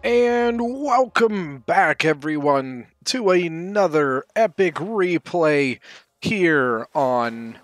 And welcome back, everyone, to another epic replay here on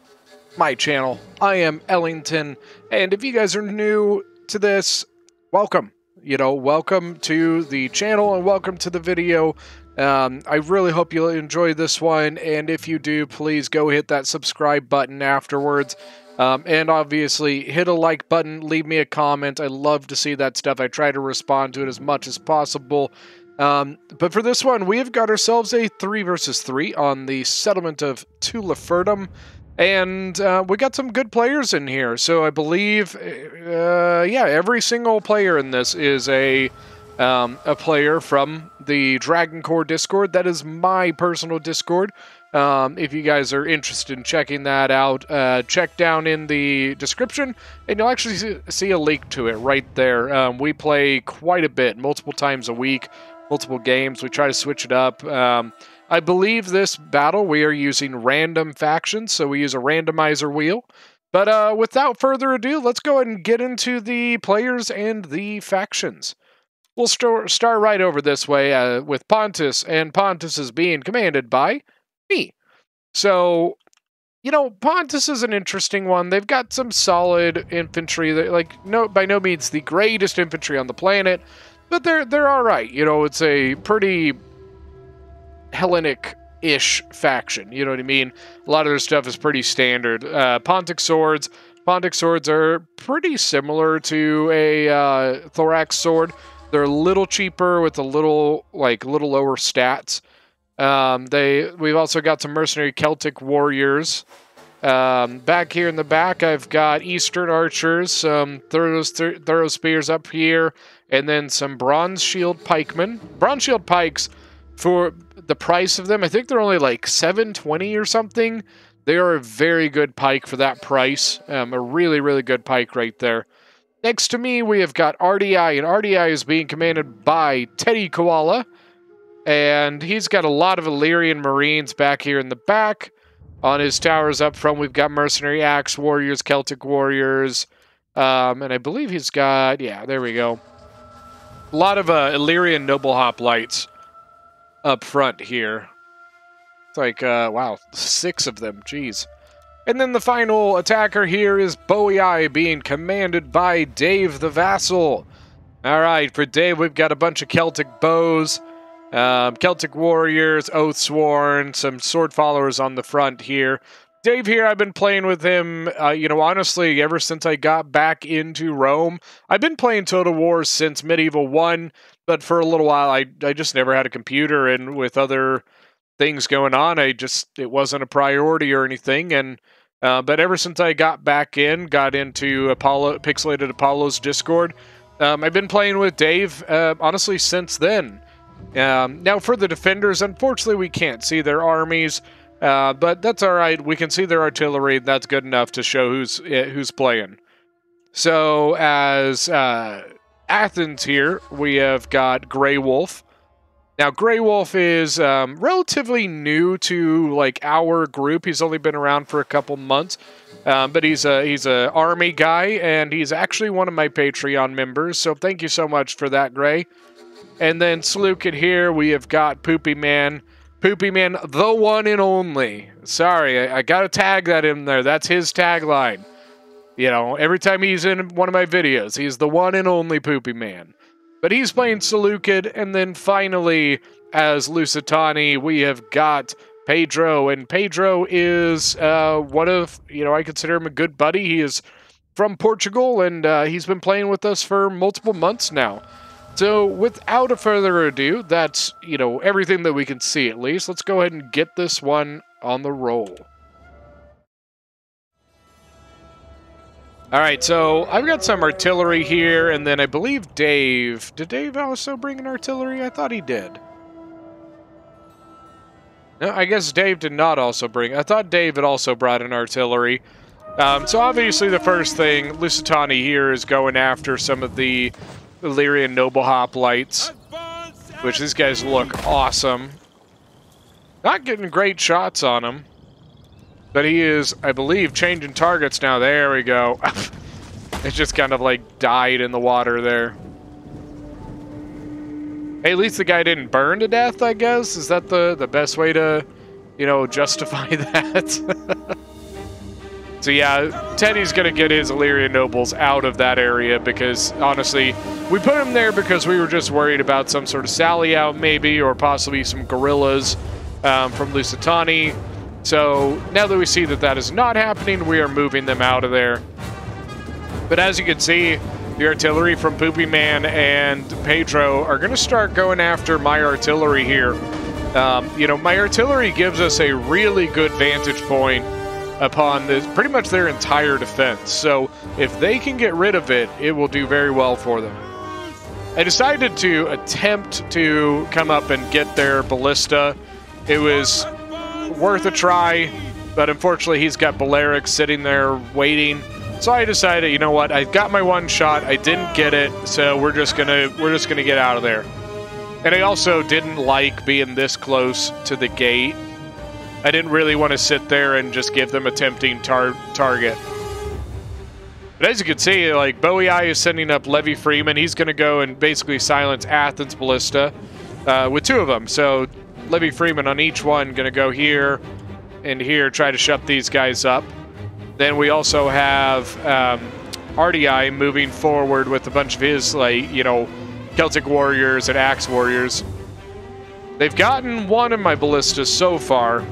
my channel. I am Ellington, and if you guys are new to this, welcome. Welcome to the channel and welcome to the video. I really hope you'll enjoy this one, and if you do, please go hit that subscribe button afterwards. And obviously, hit a like button, leave me a comment. I love to see that stuff. I try to respond to it as much as possible. But for this one, we have got ourselves a 3 versus 3 on the settlement of Tulifurdum. And we got some good players in here. So I believe, every single player in this is a player from the Dragon Core Discord. That is my personal Discord. If you guys are interested in checking that out, check down in the description, and you'll actually see a link to it right there. We play quite a bit, multiple times a week, multiple games. We try to switch it up. I believe this battle we are using random factions, so we use a randomizer wheel. But without further ado, let's go ahead and get into the players and the factions. We'll start right over this way with Pontus, and Pontus is being commanded by me. So, Pontus is an interesting one. They've got some solid infantry. By no means the greatest infantry on the planet, but they're all right. It's a pretty Hellenic-ish faction. You know what I mean? A lot of their stuff is pretty standard. Pontic swords are pretty similar to a Thorax sword. They're a little cheaper with a little lower stats. We've also got some mercenary Celtic Warriors. Back here in the back, I've got Eastern Archers, some thorough spears up here, and then some Bronze Shield Pikemen. Bronze Shield Pikes, for the price of them, I think they're only like $720 or something. They are a very good pike for that price. A really, really good pike right there. Next to me, we have got RDI, and RDI is being commanded by Teddy Koala. And he's got a lot of Illyrian Marines back here in the back. On his towers up front, we've got Mercenary Axe Warriors, Celtic Warriors. And I believe he's got, there we go. A lot of Illyrian Noble Hoplites up front here. It's like, wow, 6 of them, jeez. And then the final attacker here is Boei, being commanded by Dave the Vassal. Alright, for Dave, we've got a bunch of Celtic bows. Celtic Warriors, Oathsworn, some Sword Followers on the front here. Dave here, I've been playing with him, honestly, ever since I got back into Rome. I've been playing Total War since Medieval 1, but for a little while, I just never had a computer, and with other things going on, it wasn't a priority or anything, and but ever since I got into Pixelated Apollo's Discord, I've been playing with Dave, honestly, since then. Now, for the defenders, unfortunately, we can't see their armies, but that's all right. We can see their artillery, and that's good enough to show who's playing. So, as Athens here, we have got Grey Wolf. Now, Grey Wolf is relatively new to our group. He's only been around for a couple months, but he's a army guy, and he's actually one of my Patreon members. So thank you so much for that, Grey. And then Slukit here, we have got Poopy Man. Poopy Man, the one and only. Sorry, I gotta tag that in there. That's his tagline. Every time he's in one of my videos, he's the one and only Poopy Man. But he's playing Seleucid, and then finally, as Lusitani, we have got Pedro. And Pedro is one of, I consider him a good buddy. He is from Portugal, and he's been playing with us for multiple months now. So, without a further ado, that's, everything that we can see at least. Let's go ahead and get this one on the roll. Alright, so I've got some artillery here, and then I believe Dave... Did Dave also bring an artillery? I thought he did. No, I guess Dave did not also bring... I thought Dave had also brought an artillery. So obviously the first thing, Lusitani here is going after some of the Illyrian Noble Hoplites, which these guys look awesome. Not getting great shots on him. But he is, I believe, changing targets now. There we go. It just kind of died in the water there. Hey, at least the guy didn't burn to death, I guess? Is that the best way to, you know, justify that? So yeah, Teddy's going to get his Illyrian nobles out of that area because, honestly, we put him there because we were just worried about some sort of sally out, maybe, or possibly some guerrillas from Lusitani. So now that we see that that is not happening, we are moving them out of there. But as you can see, the artillery from Poopy Man and Pedro are going to start going after my artillery here. You know, my artillery gives us a really good vantage point upon this, pretty much their entire defense. So if they can get rid of it, it will do very well for them. I decided to attempt to come up and get their ballista. It was worth a try, but unfortunately he's got Balearic sitting there waiting. So I decided, you know what, I got my one shot, I didn't get it, so we're just gonna get out of there. And I also didn't like being this close to the gate. I didn't really want to sit there and just give them a tempting target. But as you can see, like, Bowie Eye is sending up Levy Freeman. He's going to go and basically silence Athens Ballista with two of them. So Levy Freeman on each one going to go here and here, try to shut these guys up. Then we also have RDI moving forward with a bunch of his, like, you know, Celtic Warriors and Axe Warriors. They've gotten one of my ballistas so far.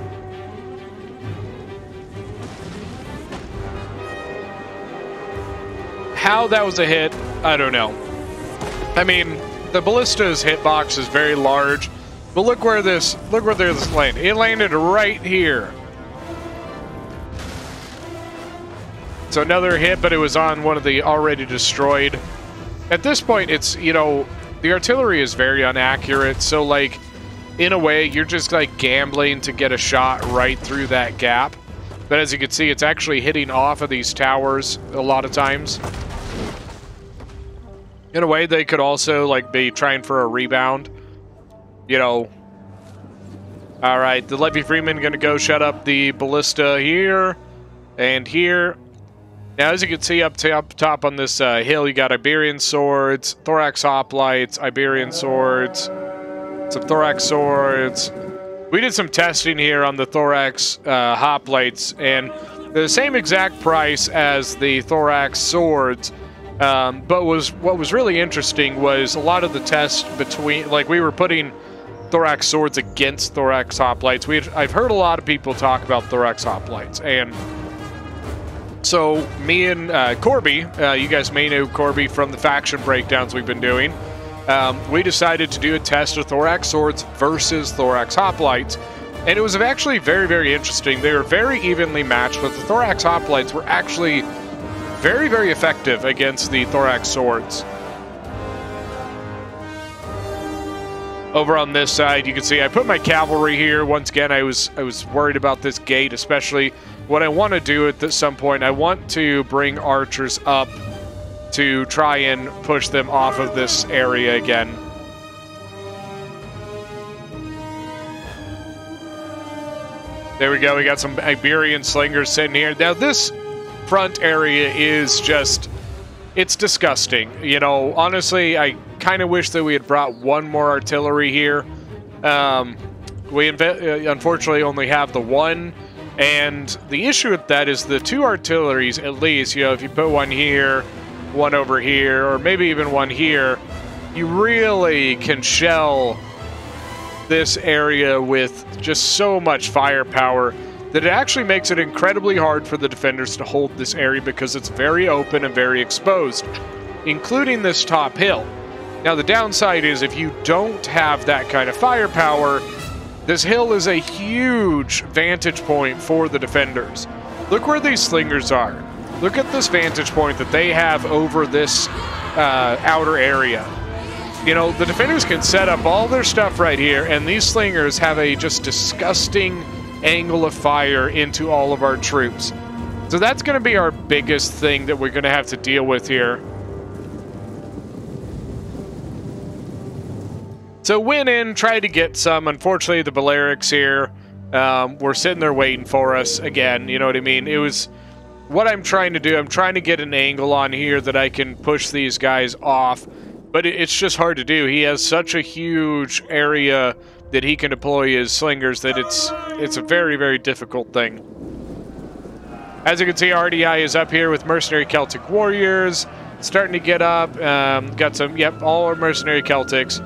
How that was a hit, I don't know. I mean, the ballista's hitbox is very large, but look where this landed. It landed right here. So another hit, but it was on one of the already destroyed. At this point, it's, you know, the artillery is very inaccurate, so, like, in a way, you're just, like, gambling to get a shot right through that gap. But as you can see, it's actually hitting off of these towers a lot of times. In a way, they could also, like, be trying for a rebound. You know. Alright, the Levy Freeman gonna go shut up the ballista here and here. Now, as you can see up top on this hill, you got Iberian swords, Thorax Hoplites, Iberian swords, some Thorax swords. We did some testing here on the Thorax Hoplites, and they're the same exact price as the Thorax swords. But what was really interesting was a lot of the tests between, like, we were putting Thorax swords against Thorax Hoplites. I've heard a lot of people talk about Thorax Hoplites, and so me and Corby, you guys may know Corby from the faction breakdowns we've been doing, we decided to do a test of Thorax swords versus Thorax Hoplites, and it was actually very, very interesting. They were very evenly matched, but the Thorax Hoplites were actually very, very effective against the Thorax swords. Over on this side, you can see I put my cavalry here. Once again, I was worried about this gate, especially. What I want to do at some point, I want to bring archers up to try and push them off of this area again. There we go. We got some Iberian slingers sitting here. Now, this front area is just, it's disgusting. You know, honestly, I kind of wish that we had brought one more artillery here. We unfortunately only have the one, and the issue with that is the two artilleries, at least, you know, if you put one here, one over here, or maybe even one here, you really can shell this area with just so much firepower that it actually makes it incredibly hard for the defenders to hold this area because it's very open and very exposed, including this top hill. Now, the downside is if you don't have that kind of firepower, this hill is a huge vantage point for the defenders. Look where these slingers are. Look at this vantage point that they have over this outer area. You know, the defenders can set up all their stuff right here, and these slingers have a just disgusting angle of fire into all of our troops. So that's going to be our biggest thing that we're going to have to deal with here. So went in, tried to get some. Unfortunately, the Balearics here were sitting there waiting for us again. You know what I mean? It was what I'm trying to do. I'm trying to get an angle on here that I can push these guys off. But it's just hard to do. He has such a huge area that he can deploy his slingers that it's a very, very difficult thing. As you can see, RDI is up here with mercenary Celtic Warriors. Starting to get up. Got some, yep, all our mercenary Celtics.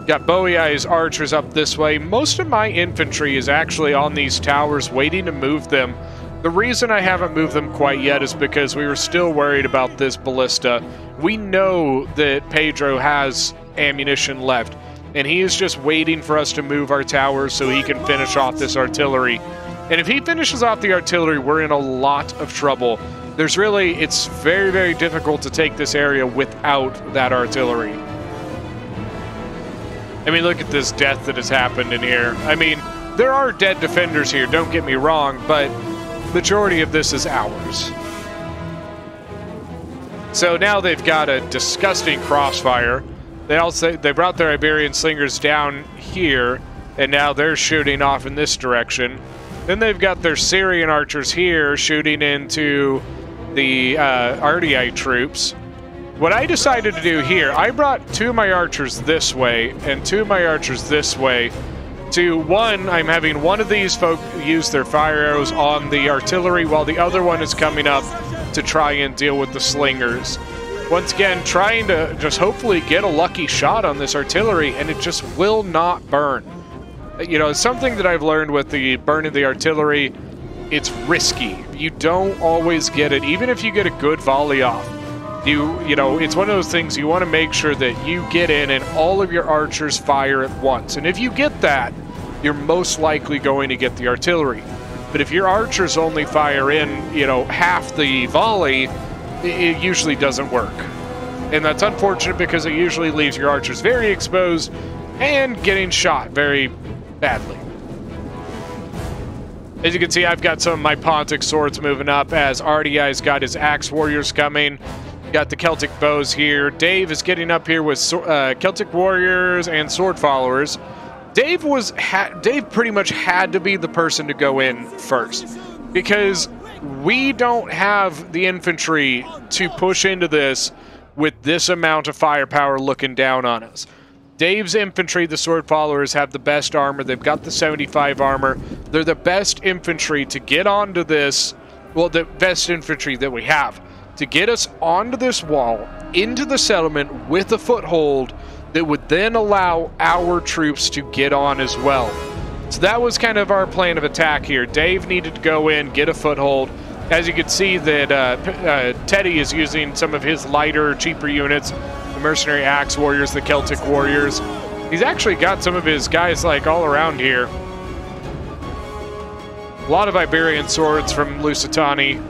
Got Bowiai's archers up this way. Most of my infantry is actually on these towers waiting to move them. The reason I haven't moved them quite yet is because we were still worried about this ballista. We know that Pedro has ammunition left, and he is just waiting for us to move our towers so he can finish off this artillery. And if he finishes off the artillery, we're in a lot of trouble. It's very, very difficult to take this area without that artillery. I mean, look at this death that has happened in here. I mean, there are dead defenders here, don't get me wrong, but majority of this is ours. So now they've got a disgusting crossfire. They brought their Iberian slingers down here, and now they're shooting off in this direction. Then they've got their Syrian archers here shooting into the RDI troops. What I decided to do here, I brought 2 of my archers this way and 2 of my archers this way. I'm having one of these folk use their fire arrows on the artillery while the other one is coming up to try and deal with the slingers. Once again, trying to just hopefully get a lucky shot on this artillery, and it just will not burn. You know, something that I've learned with the burn of the artillery, it's risky. You don't always get it, even if you get a good volley off. You know, it's one of those things you want to make sure that you get in and all of your archers fire at once. And if you get that, you're most likely going to get the artillery. But if your archers only fire in, you know, half the volley, it usually doesn't work. And that's unfortunate because it usually leaves your archers very exposed and getting shot very badly. As you can see, I've got some of my Pontic swords moving up as RDI's got his axe warriors coming. Got the Celtic bows here. Dave is getting up here with Celtic warriors and sword followers. Dave pretty much had to be the person to go in first because we don't have the infantry to push into this with this amount of firepower looking down on us. Dave's infantry, the sword followers, have the best armor. They've got the 75 armor. They're the best infantry to get onto this, well, the best infantry that we have, to get us onto this wall, into the settlement with a foothold that would then allow our troops to get on as well. So that was kind of our plan of attack here. Dave needed to go in, get a foothold. As you can see that Teddy is using some of his lighter, cheaper units, the mercenary axe warriors, the Celtic warriors. He's actually got some of his guys like all around here. A lot of Iberian swords from Lusitani.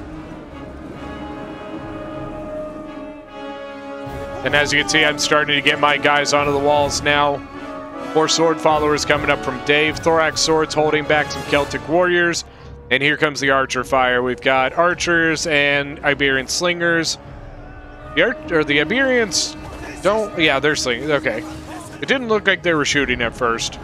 And as you can see, I'm starting to get my guys onto the walls now. More sword followers coming up from Dave. Thorax swords holding back some Celtic warriors. And here comes the archer fire. We've got archers and Iberian slingers. The Iberians don't... Yeah, they're slingers. Okay. It didn't look like they were shooting at first.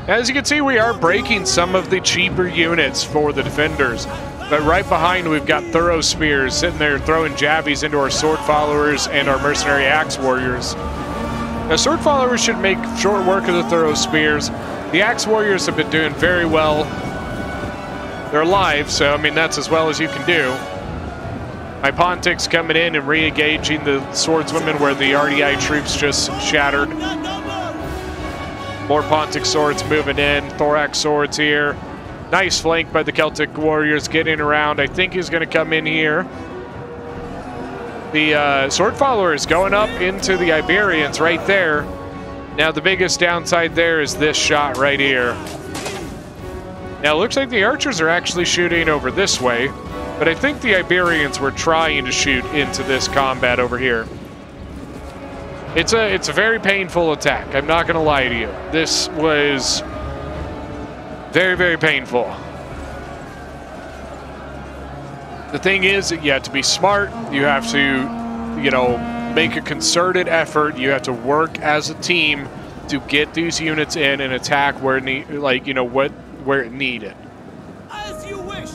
As you can see, we are breaking some of the cheaper units for the defenders. But right behind, we've got thorough spears sitting there throwing jabbies into our sword followers and our mercenary axe warriors. Now, sword followers should make short work of the thorough spears. The axe warriors have been doing very well. They're alive, so, I mean, that's as well as you can do. My Pontics coming in and re-engaging the swordswomen where the RDI troops just shattered. More Pontic swords moving in. Thorax swords here. Nice flank by the Celtic warriors getting around. I think he's going to come in here. The sword follower is going up into the Iberians right there. Now, the biggest downside there is this shot right here. Now, it looks like the archers are actually shooting over this way, but I think the Iberians were trying to shoot into this combat over here. It's a very painful attack. I'm not going to lie to you. This was very, very painful. The thing is, you have to be smart. You have to, you know, make a concerted effort. You have to work as a team to get these units in and attack where where it needed. As you wish.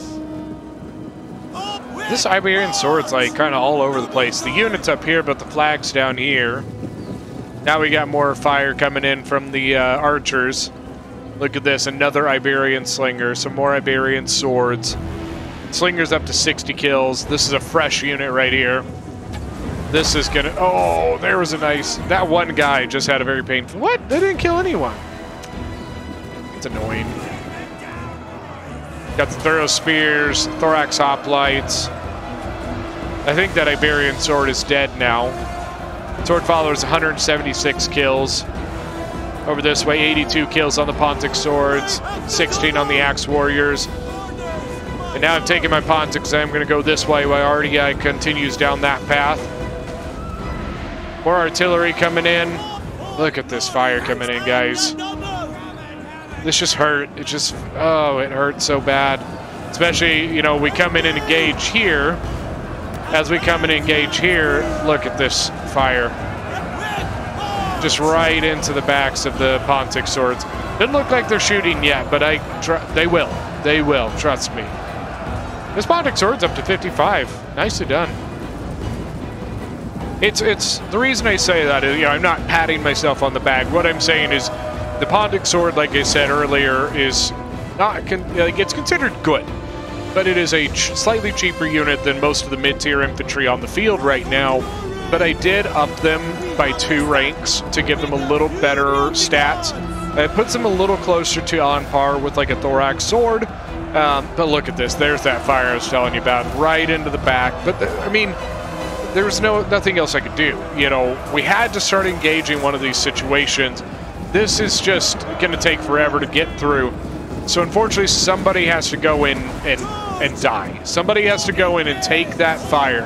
This Iberian sword's like kind of all over the place. The unit's up here, but the flag's down here. Now we got more fire coming in from the archers. Look at this, another Iberian slinger, some more Iberian swords. Slinger's up to 60 kills. This is a fresh unit right here. This is gonna, oh, there was a nice, that one guy just had a very painful, what? They didn't kill anyone. It's annoying. Got the thorough spears, Thorax Hoplites. I think that Iberian sword is dead now. Sword followers 176 kills. Over this way, 82 kills on the Pontus swords, 16 on the Axe Warriors. And now I'm taking my Pontus, I'm going to go this way while RDI continues down that path. More artillery coming in. Look at this fire coming in, guys. This just hurt. It just, oh, it hurt so bad. Especially, you know, we come in and engage here. As we come in and engage here, look at this fire. Just right into the backs of the Pontus swords. Doesn't look like they're shooting yet, but they will. They will, trust me. This Pontus sword's up to 55. Nicely done. It's the reason I say that is, you know, I'm not patting myself on the back. What I'm saying is the Pontus sword, like I said earlier, is not, like, it's considered good. But it is a slightly cheaper unit than most of the mid-tier infantry on the field right now. But I did up them by 2 ranks to give them a little better stats. It puts them a little closer to on par with like a Thorax sword. But look at this. There's that fire I was telling you about, right into the back. But I mean, there was nothing else I could do. You know, we had to start engaging one of these situations. This is just going to take forever to get through. So unfortunately, somebody has to go in and die. Somebody has to go in and take that fire.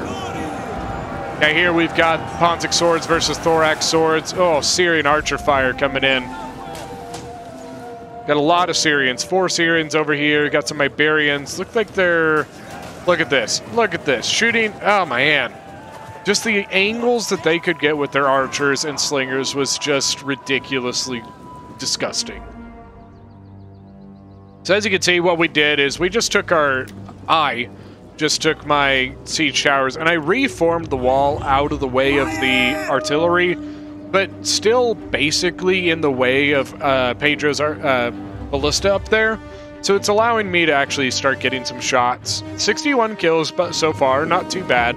Now here we've got Pontus swords versus Thorax swords. Oh, Syrian archer fire coming in. Got a lot of Syrians. 4 Syrians over here. Got some Iberians. Look like they're... Look at this. Look at this. Shooting... Oh, man. Just the angles that they could get with their archers and slingers was just ridiculously disgusting. So as you can see, what we did is we just took I just took my siege towers and I reformed the wall out of the way of the artillery, but still basically in the way of Pedro's ballista up there. So it's allowing me to actually start getting some shots. 61 kills but so far, not too bad.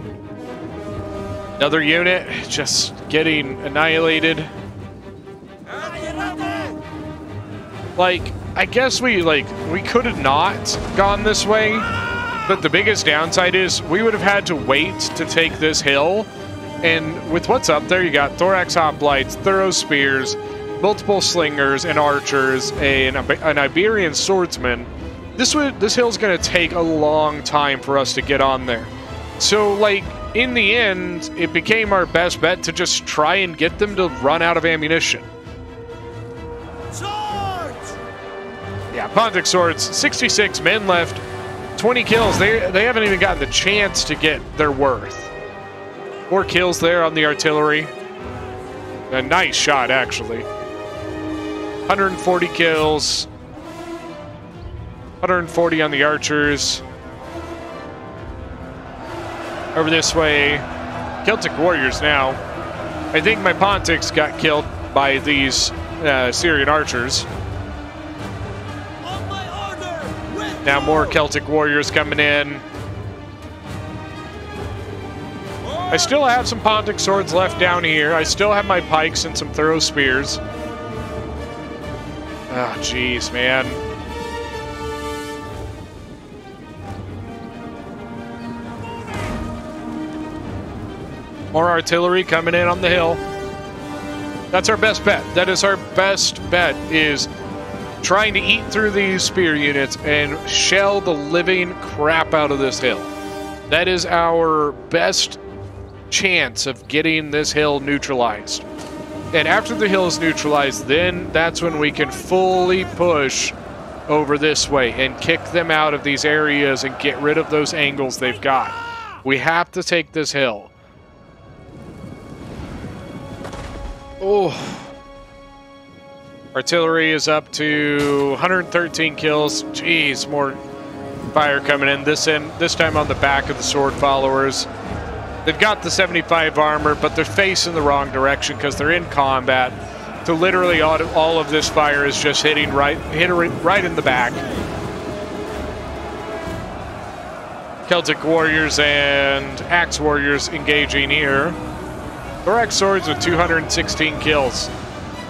Another unit just getting annihilated. Like, I guess we could have not gone this way, but the biggest downside is we would have had to wait to take this hill, and with what's up there, you got Thorax Hoplites, thorough spears, multiple slingers and archers, an Iberian swordsman. This hill's going to take a long time for us to get on there. So, like, in the end, it became our best bet to just try and get them to run out of ammunition. Yeah, Pontus swords, 66 men left, 20 kills. They haven't even gotten the chance to get their worth. 4 kills there on the artillery. A nice shot, actually. 140 kills. 140 on the archers. Over this way, Celtic Warriors now. I think my Pontus got killed by these Syrian archers. Now more Celtic Warriors coming in. I still have some Pontus swords left down here. I still have my pikes and some thorough spears. Oh, jeez, man. More artillery coming in on the hill. That's our best bet. That is our best bet, is trying to eat through these spear units and shell the living crap out of this hill. That is our best chance of getting this hill neutralized. And after the hill is neutralized, then that's when we can fully push over this way and kick them out of these areas and get rid of those angles they've got. We have to take this hill. Oh. Artillery is up to 113 kills. Jeez, more fire coming in. This time on the back of the sword followers. They've got the 75 armor, but they're facing the wrong direction because they're in combat. So literally all of this fire is just hitting right in the back. Celtic Warriors and Axe Warriors engaging here. Thorax Swords with 216 kills.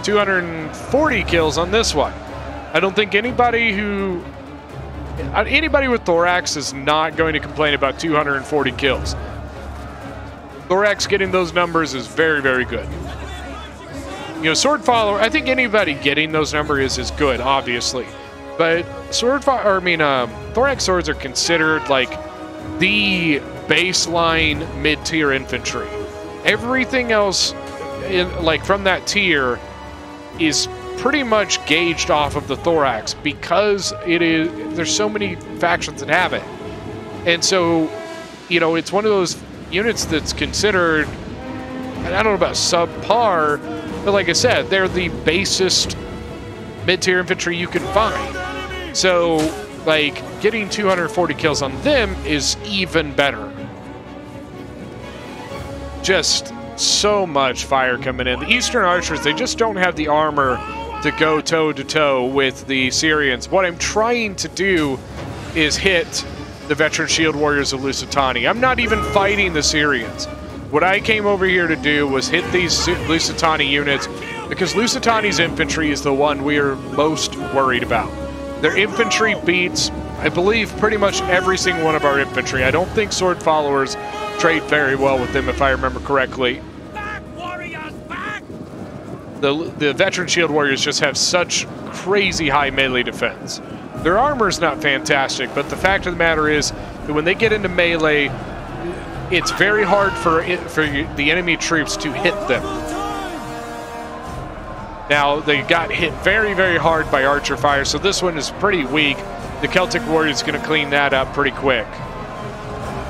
240 kills on this one. I don't think anybody with Thorax is not going to complain about 240 kills. Thorax getting those numbers is very, very good. You know, Sword Follower, I think anybody getting those numbers is good, obviously. But Thorax Swords are considered like the baseline mid-tier infantry. Everything else, from that tier, is pretty much gauged off of the Thorax because there's so many factions that have it. And so, you know, it's one of those units that's considered, I don't know about subpar, but like I said, they're the basest mid-tier infantry you can find. So, like, getting 240 kills on them is even better. Just so much fire coming in. The Eastern Archers, they just don't have the armor to go toe-to-toe with the Syrians. What I'm trying to do is hit the Veteran Shield Warriors of Lusitania. I'm not even fighting the Syrians. What I came over here to do was hit these Lusitania units because Lusitania's infantry is the one we are most worried about. Their infantry beats, I believe, pretty much every single one of our infantry. I don't think Sword Followers trade very well with them, if I remember correctly. Back, warriors, back! The Veteran Shield Warriors just have such crazy high melee defense. Their armor's not fantastic, but the fact of the matter is that when they get into melee, it's very hard for the enemy troops to hit them. Now, they got hit very, very hard by archer fire, so this one is pretty weak. The Celtic Warriors going to clean that up pretty quick.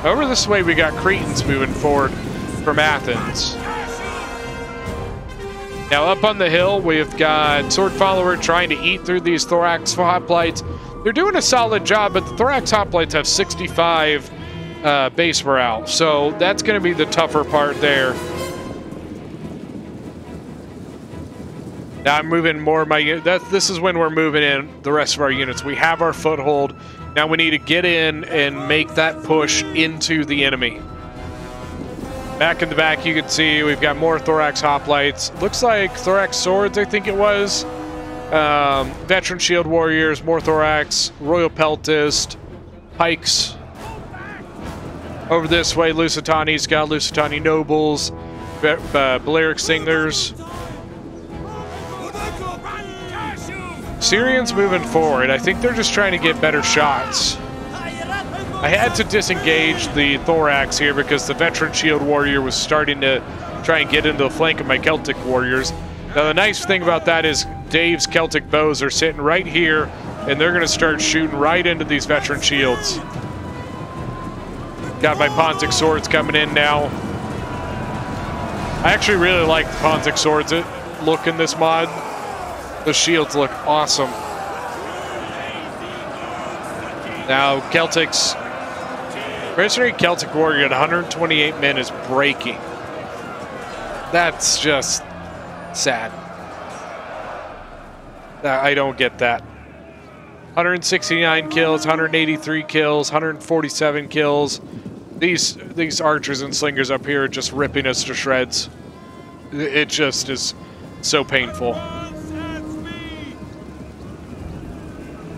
Over this way, we got Cretans moving forward from Athens. Now, up on the hill, we've got Sword Follower trying to eat through these Thorax Hoplites. They're doing a solid job, but the Thorax Hoplites have 65 base morale, so that's going to be the tougher part there. Now I'm moving more of my units. This is when we're moving in the rest of our units. We have our foothold. Now we need to get in and make that push into the enemy. Back in the back, you can see we've got more Thorax Hoplites. Looks like Thorax Swords, I think it was. Veteran Shield Warriors, more Thorax, Royal Peltist, Pikes. Over this way, Lusitania's got Lusitania Nobles, Balearic Singers. Syrians moving forward. I think they're just trying to get better shots. I had to disengage the Thorax here because the Veteran Shield Warrior was starting to try and get into the flank of my Celtic Warriors. Now the nice thing about that is Dave's Celtic bows are sitting right here and they're going to start shooting right into these Veteran Shields. Got my Pontus swords coming in now. I actually really like the Pontus swords look in this mod. The shields look awesome. Now, Celtics. Mercenary Celtic Warrior at 128 men is breaking. That's just sad. I don't get that. 169 kills, 183 kills, 147 kills. These archers and slingers up here are just ripping us to shreds. It just is so painful.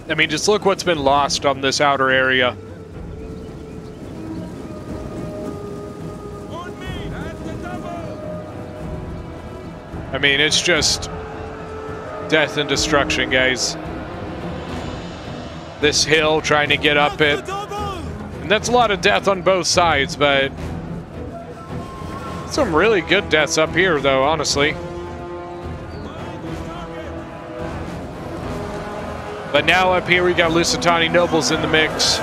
I mean, just look what's been lost on this outer area. I mean, it's just death and destruction, guys. This hill, trying to get up it. And that's a lot of death on both sides, but some really good deaths up here, though, honestly. But now up here we got Lusitania Nobles in the mix.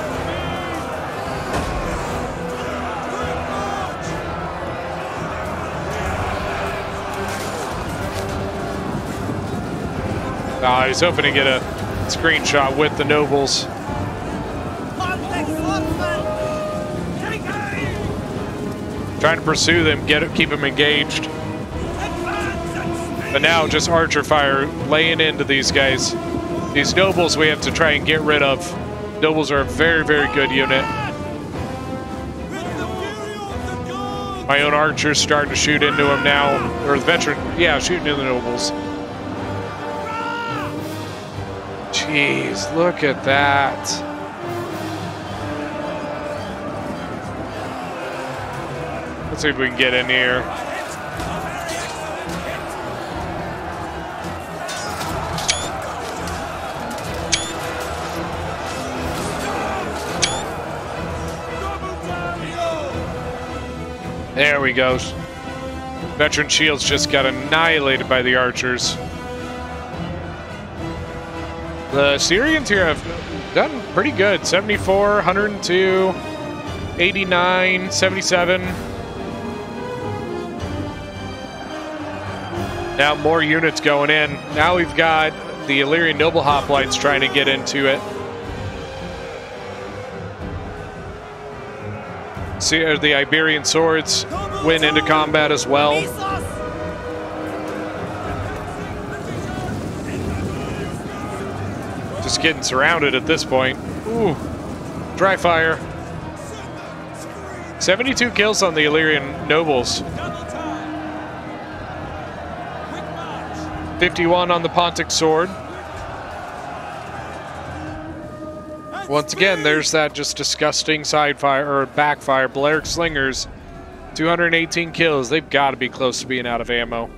I was hoping to get a screenshot with the Nobles. Trying to pursue them, keep them engaged. But now just archer fire laying into these guys. These nobles we have to try and get rid of. Nobles are a very, very good unit. My own archer's starting to shoot into them now. Or the veteran, yeah, shooting into the nobles. Jeez, look at that. Let's see if we can get in here. There we go. Veteran shields just got annihilated by the archers. The Syrians here have done pretty good. 74, 102, 89, 77. Now more units going in. Now we've got the Illyrian Noble Hoplites trying to get into it. See, the Iberian swords went into combat as well. Just getting surrounded at this point. Ooh, dry fire. 72 kills on the Illyrian nobles. 51 on the Pontus sword. Once again, there's that just disgusting side fire or backfire. Balearic slingers, 218 kills. They've got to be close to being out of ammo.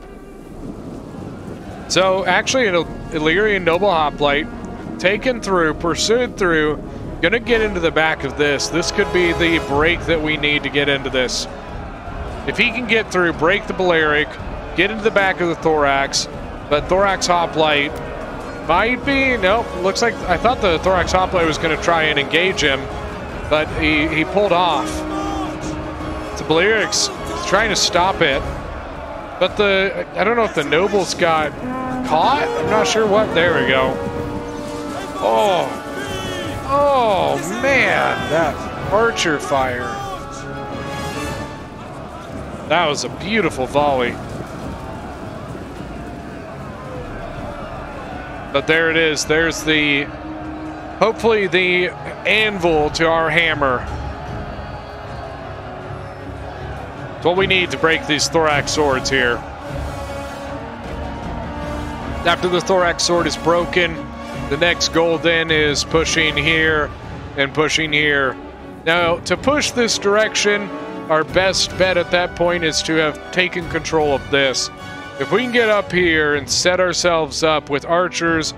So actually, an Illyrian Noble Hoplite taken through, pursued through, gonna get into the back of this. This could be the break that we need to get into this. If he can get through, break the Balearic, get into the back of the Thorax, but Thorax Hoplite might be, nope, looks like, I thought the Thorax Hoplite was going to try and engage him, but he pulled off. The Balearic's trying to stop it, but I don't know if the nobles got caught? I'm not sure what, there we go. Oh man, that archer fire. That was a beautiful volley. But there it is. There's the, hopefully the anvil to our hammer. It's what we need to break these Thorax swords here. After the Thorax sword is broken, the next goal then is pushing here and pushing here. Now, to push this direction, our best bet at that point is to have taken control of this. If we can get up here and set ourselves up with archers,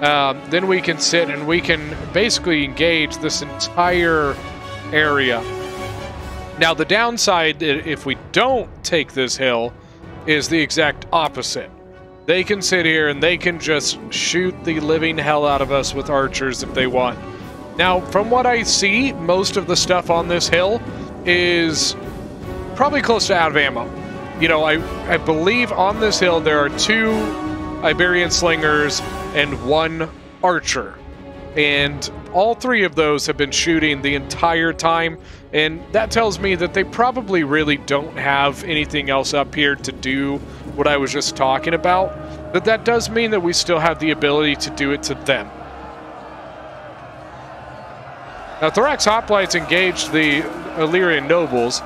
then we can sit and we can basically engage this entire area. Now, the downside, if we don't take this hill, is the exact opposite. They can sit here and they can just shoot the living hell out of us with archers if they want. Now, from what I see, most of the stuff on this hill is probably close to out of ammo. You know, I believe on this hill there are 2 Iberian slingers and 1 archer. And all 3 of those have been shooting the entire time. And that tells me that they probably really don't have anything else up here to do what I was just talking about. But that does mean that we still have the ability to do it to them. Now, Thorax Hoplites engaged the Illyrian nobles.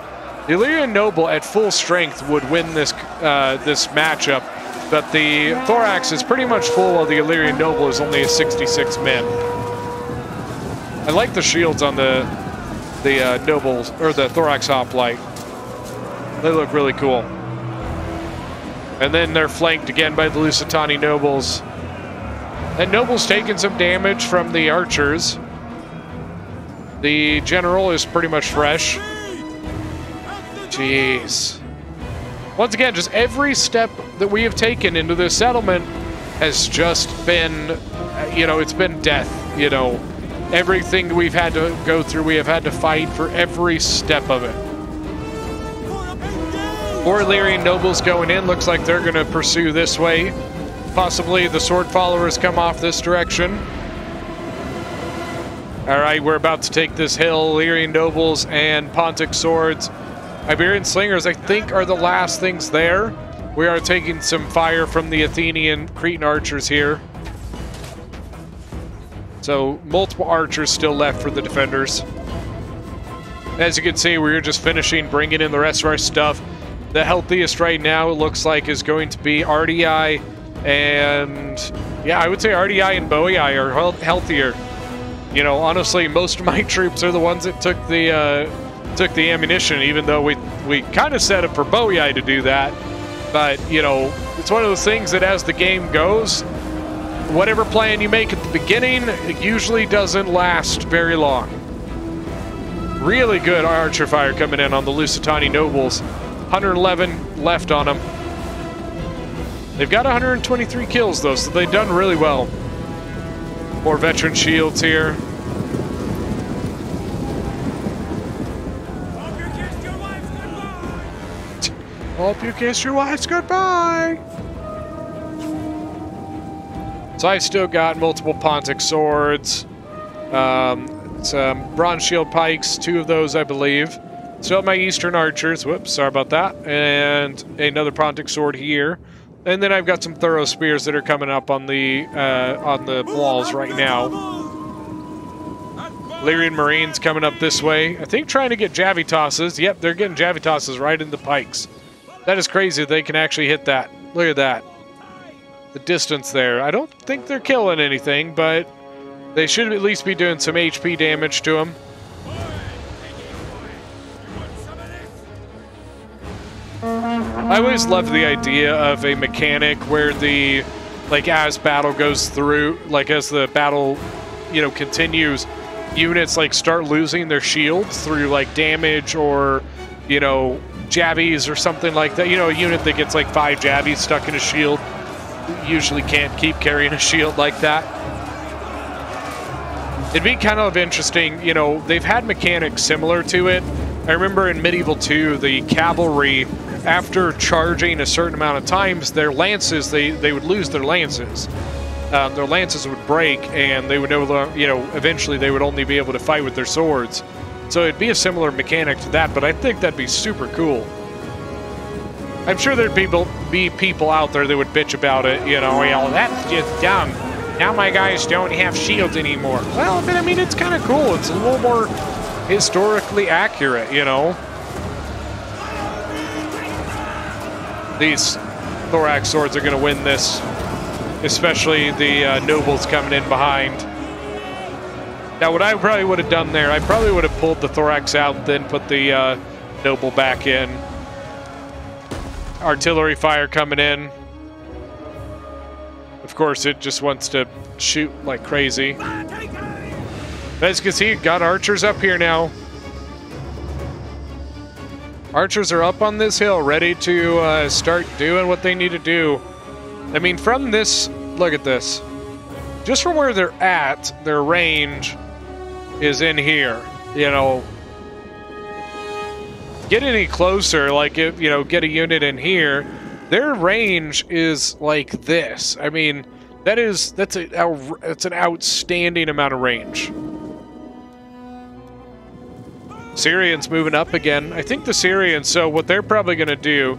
The Illyrian noble at full strength would win this this matchup, but the Thorax is pretty much full while the Illyrian noble is only 66 men. I like the shields on the nobles, or the Thorax Hoplite. They look really cool. And then they're flanked again by the Lusitani nobles. And nobles taking some damage from the archers. The general is pretty much fresh. Jeez. Once again, just every step that we have taken into this settlement has just been, you know, it's been death, you know. Everything we've had to go through, we have had to fight for every step of it. 4 Illyrian nobles going in. Looks like they're going to pursue this way. Possibly the sword followers come off this direction. All right, we're about to take this hill. Illyrian nobles and Pontic swords Iberian slingers, I think, are the last things there. We are taking some fire from the Athenian Cretan archers here. So, multiple archers still left for the defenders. As you can see, we're just finishing, bringing in the rest of our stuff. The healthiest right now, it looks like, is going to be RDI and... yeah, I would say RDI and Boei are healthier. You know, honestly, most of my troops are the ones that took the ammunition, even though we kind of set up for Boei to do that. But, you know, it's one of those things that as the game goes, whatever plan you make at the beginning, it usually doesn't last very long. Really good archer fire coming in on the Lusitani nobles. 111 left on them. They've got 123 kills, though, so they've done really well. More veteran shields here. Hope you kiss your wives goodbye. So I've still got multiple Pontic swords. Some bronze shield pikes, 2 of those, I believe. Still have my Eastern archers. Whoops, sorry about that. And another Pontic sword here. And then I've got some thorough spears that are coming up on the walls right now. Illyrian Marines coming up this way. I think trying to get Javitosses. Yep, they're getting Javitosses right into pikes. That is crazy they can actually hit that. Look at that. The distance there. I don't think they're killing anything, but they should at least be doing some HP damage to them. I always love the idea of a mechanic where the, like, as battle goes through, like as the battle, you know, continues, units like start losing their shields through like damage or, you know, jabbies or something like that. You know, a unit that gets like 5 jabbies stuck in a shield usually can't keep carrying a shield like that. It'd be kind of interesting, you know, they've had mechanics similar to it. I remember in Medieval 2, the cavalry, after charging a certain amount of times, their lances, they would lose their lances. Their lances would break, and they would know, you know, eventually they would only be able to fight with their swords. So it'd be a similar mechanic to that, but I think that'd be super cool. I'm sure there'd be people out there that would bitch about it, you know, well, that's just dumb. Now my guys don't have shields anymore. Well, but I mean, it's kind of cool. It's a little more historically accurate, you know. These Thorax swords are going to win this, especially the nobles coming in behind. Now, what I probably would have done there, I probably would have pulled the Thorax out, then put the noble back in. Artillery fire coming in. Of course, it just wants to shoot like crazy. As you can see, got archers up here now. Archers are up on this hill, ready to start doing what they need to do. I mean, from this, look at this. Just from where they're at, their range is in here. You know, get any closer, like if, you know, get a unit in here, their range is like this. I mean, that's an outstanding amount of range. Syrians moving up again. I think the Syrians, so what they're probably going to do,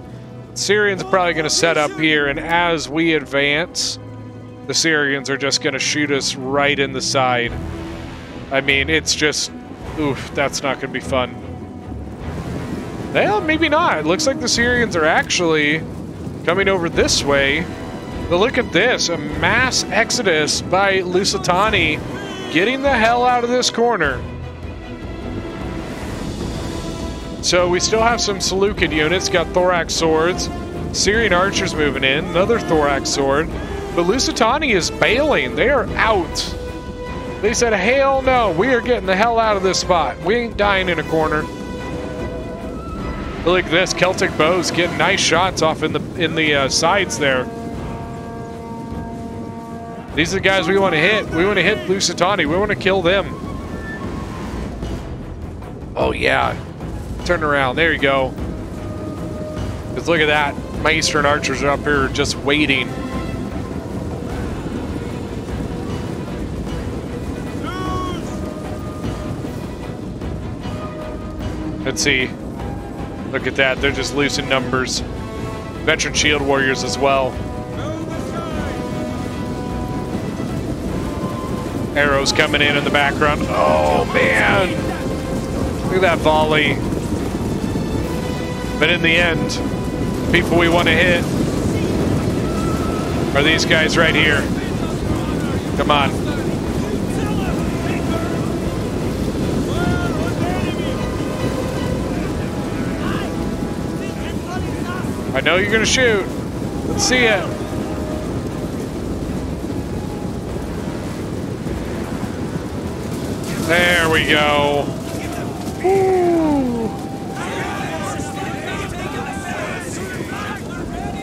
Syrians are probably going to set up here, and as we advance, the Syrians are just going to shoot us right in the side. I mean, it's just, oof, that's not going to be fun. Well, maybe not. It looks like the Syrians are actually coming over this way. But look at this, a mass exodus by Lusitani, getting the hell out of this corner. So we still have some Seleucid units, got Thorax swords, Syrian archers moving in, another Thorax sword, but Lusitani is bailing. They are out. They said, hell no, we are getting the hell out of this spot. We ain't dying in a corner. Look at this, Celtic bows getting nice shots off in the sides there. These are the guys we want to hit. We want to hit Lusitani. We want to kill them. Oh yeah. Turn around. There you go. Just look at that. My Eastern archers are up here just waiting. Let's see. Look at that. They're just losing numbers. Veteran Shield Warriors as well. Arrows coming in the background. Oh, man. Look at that volley. But in the end, the people we want to hit are these guys right here. Come on. I know you're going to shoot. Let's see it. There we go. Woo.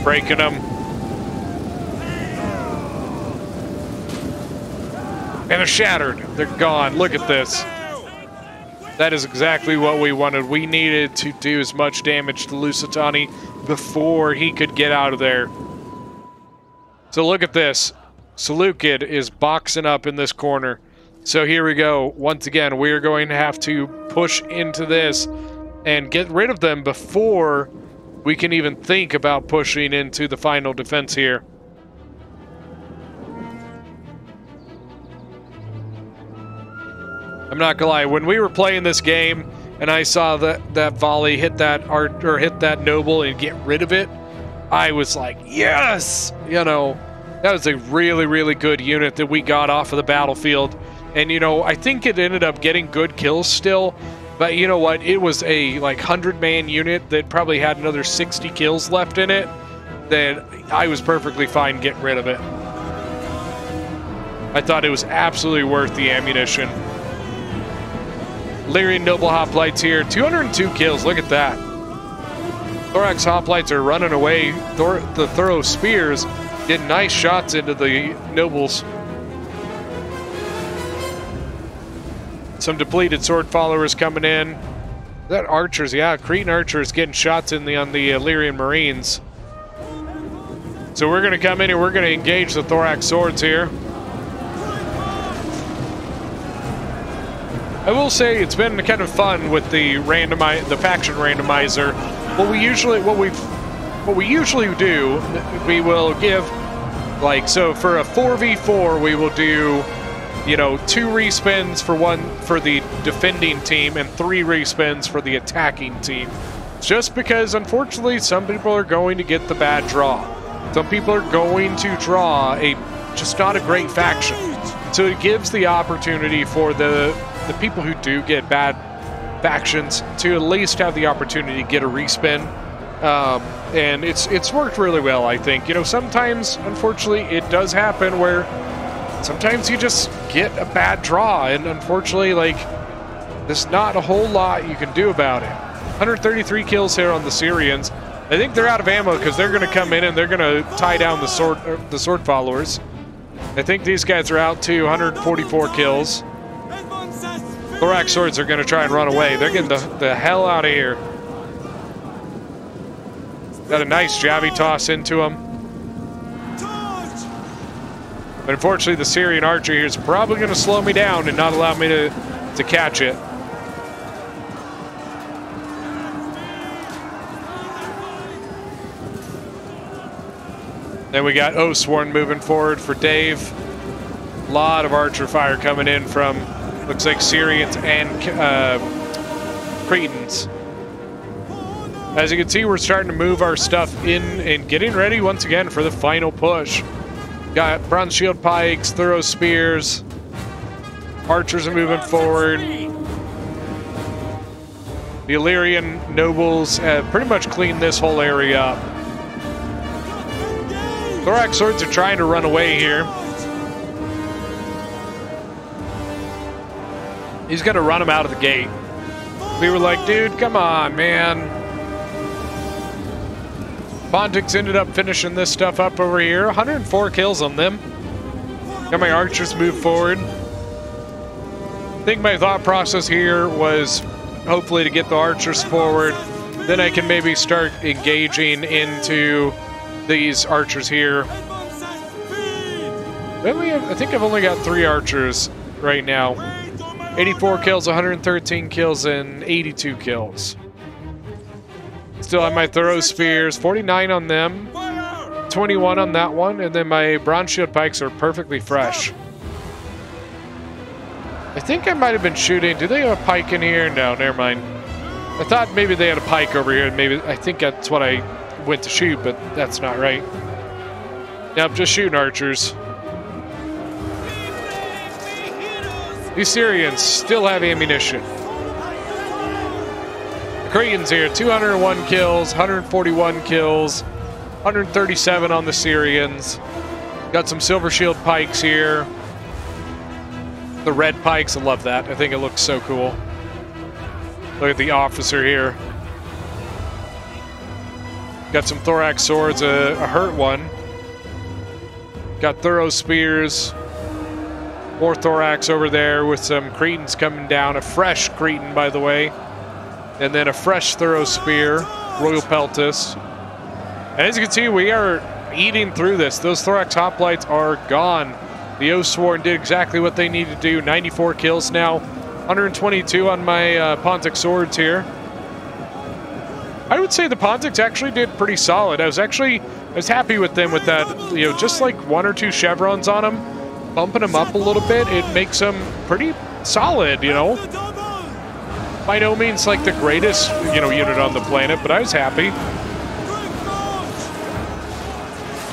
Breaking them. And they're shattered. They're gone. Look at this. That is exactly what we wanted. We needed to do as much damage to Lusitani before he could get out of there. So look at this. Seleucid is boxing up in this corner. So here we go. Once again, we are going to have to push into this and get rid of them before we can even think about pushing into the final defense here. I'm not gonna lie, when we were playing this game and I saw that volley hit that art or hit that noble and get rid of it, I was like, yes! You know, that was a really, really good unit that we got off of the battlefield. And, you know, I think it ended up getting good kills still. But you know what? It was a, like, 100-man unit that probably had another 60 kills left in it. That I was perfectly fine getting rid of it. I thought it was absolutely worth the ammunition. Illyrian Noble Hoplites here. 202 kills. Look at that. Thorax Hoplites are running away. The Thorough Spears did nice shots into the Nobles. Some depleted sword followers coming in. That archers, yeah, Cretan archers getting shots on the Illyrian Marines. So we're going to come in and we're going to engage the Thorax swords here. I will say it's been kind of fun with the faction randomizer. What we usually do, we will give, like, so for a 4v4 we will do, you know, 2 respins for the defending team and 3 respins for the attacking team. Just because, unfortunately, some people are going to get the bad draw. Some people are going to draw just not a great faction. So it gives the opportunity for the people who do get bad factions to at least have the opportunity to get a respin. And it's worked really well, I think. You know, sometimes, unfortunately, it does happen where sometimes you just get a bad draw, and unfortunately, like, there's not a whole lot you can do about it. 133 kills here on the Syrians. I think they're out of ammo because they're going to come in and they're going to tie down the sword followers. I think these guys are out too. 144 kills. Thorax swords are going to try and run away. They're getting the hell out of here. Got a nice jabby toss into them. But unfortunately, the Syrian archer here is probably going to slow me down and not allow me to catch it. Then we got Oathsworn moving forward for Dave. A lot of archer fire coming in from, looks like, Syrians and Cretans. As you can see, we're starting to move our stuff in and getting ready once again for the final push. Got Bronze Shield Pikes, Thorough Spears. Archers are moving forward. The Illyrian nobles have pretty much cleaned this whole area up. Thorax swords are trying to run away here. He's going to run them out of the gate. We were like, dude, come on, man. Pontus ended up finishing this stuff up over here. 104 kills on them. Got my archers move forward. I think my thought process here was hopefully to get the archers forward. Then I can maybe start engaging into these archers here. I think I've only got 3 archers right now. 84 kills, 113 kills, and 82 kills. Still have my thorough spears. 49 on them. 21 on that one. And then my bronze shield pikes are perfectly fresh. I think I might have been shooting. Do they have a pike in here? No, never mind. I thought maybe they had a pike over here. Maybe I think that's what I went to shoot, but that's not right. Nope, just shooting archers. These Syrians still have ammunition. The Cretans here, 201 kills, 141 kills, 137 on the Syrians. Got some silver shield pikes here. The red pikes, I love that. I think it looks so cool. Look at the officer here. Got some thorax swords, a hurt one. Got thorough spears. More thorax over there with some Cretans coming down. A fresh Cretan, by the way. And then a fresh thorough spear. Royal Peltis. And as you can see, we are eating through this. Those thorax hoplites are gone. The Oathsworn did exactly what they needed to do. 94 kills now. 122 on my Pontic swords here. I would say the Pontics actually did pretty solid. I was happy with them with that, you know, just like 1 or 2 chevrons on them, bumping them up a little bit. It makes them pretty solid, you know. By no means like the greatest, you know, unit on the planet, but I was happy.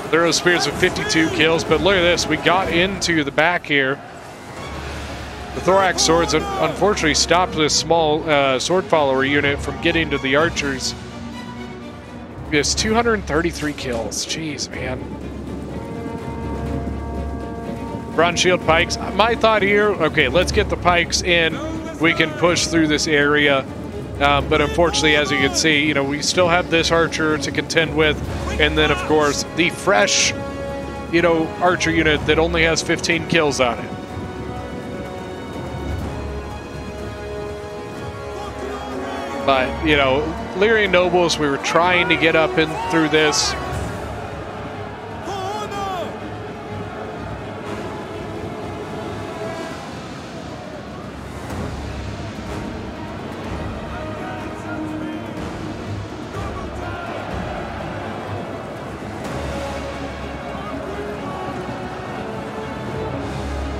Thorough spears with 52 kills, but look at this. We got into the back here. The thorax swords unfortunately stopped this small sword follower unit from getting to the archers. It's 233 kills. Jeez, man. Bronze shield pikes. My thought here, okay, let's get the pikes in. We can push through this area. But unfortunately, as you can see, you know, we still have this archer to contend with. And then, of course, the fresh, you know, archer unit that only has 15 kills on it. But, you know, Lyrian nobles, we were trying to get up and through this.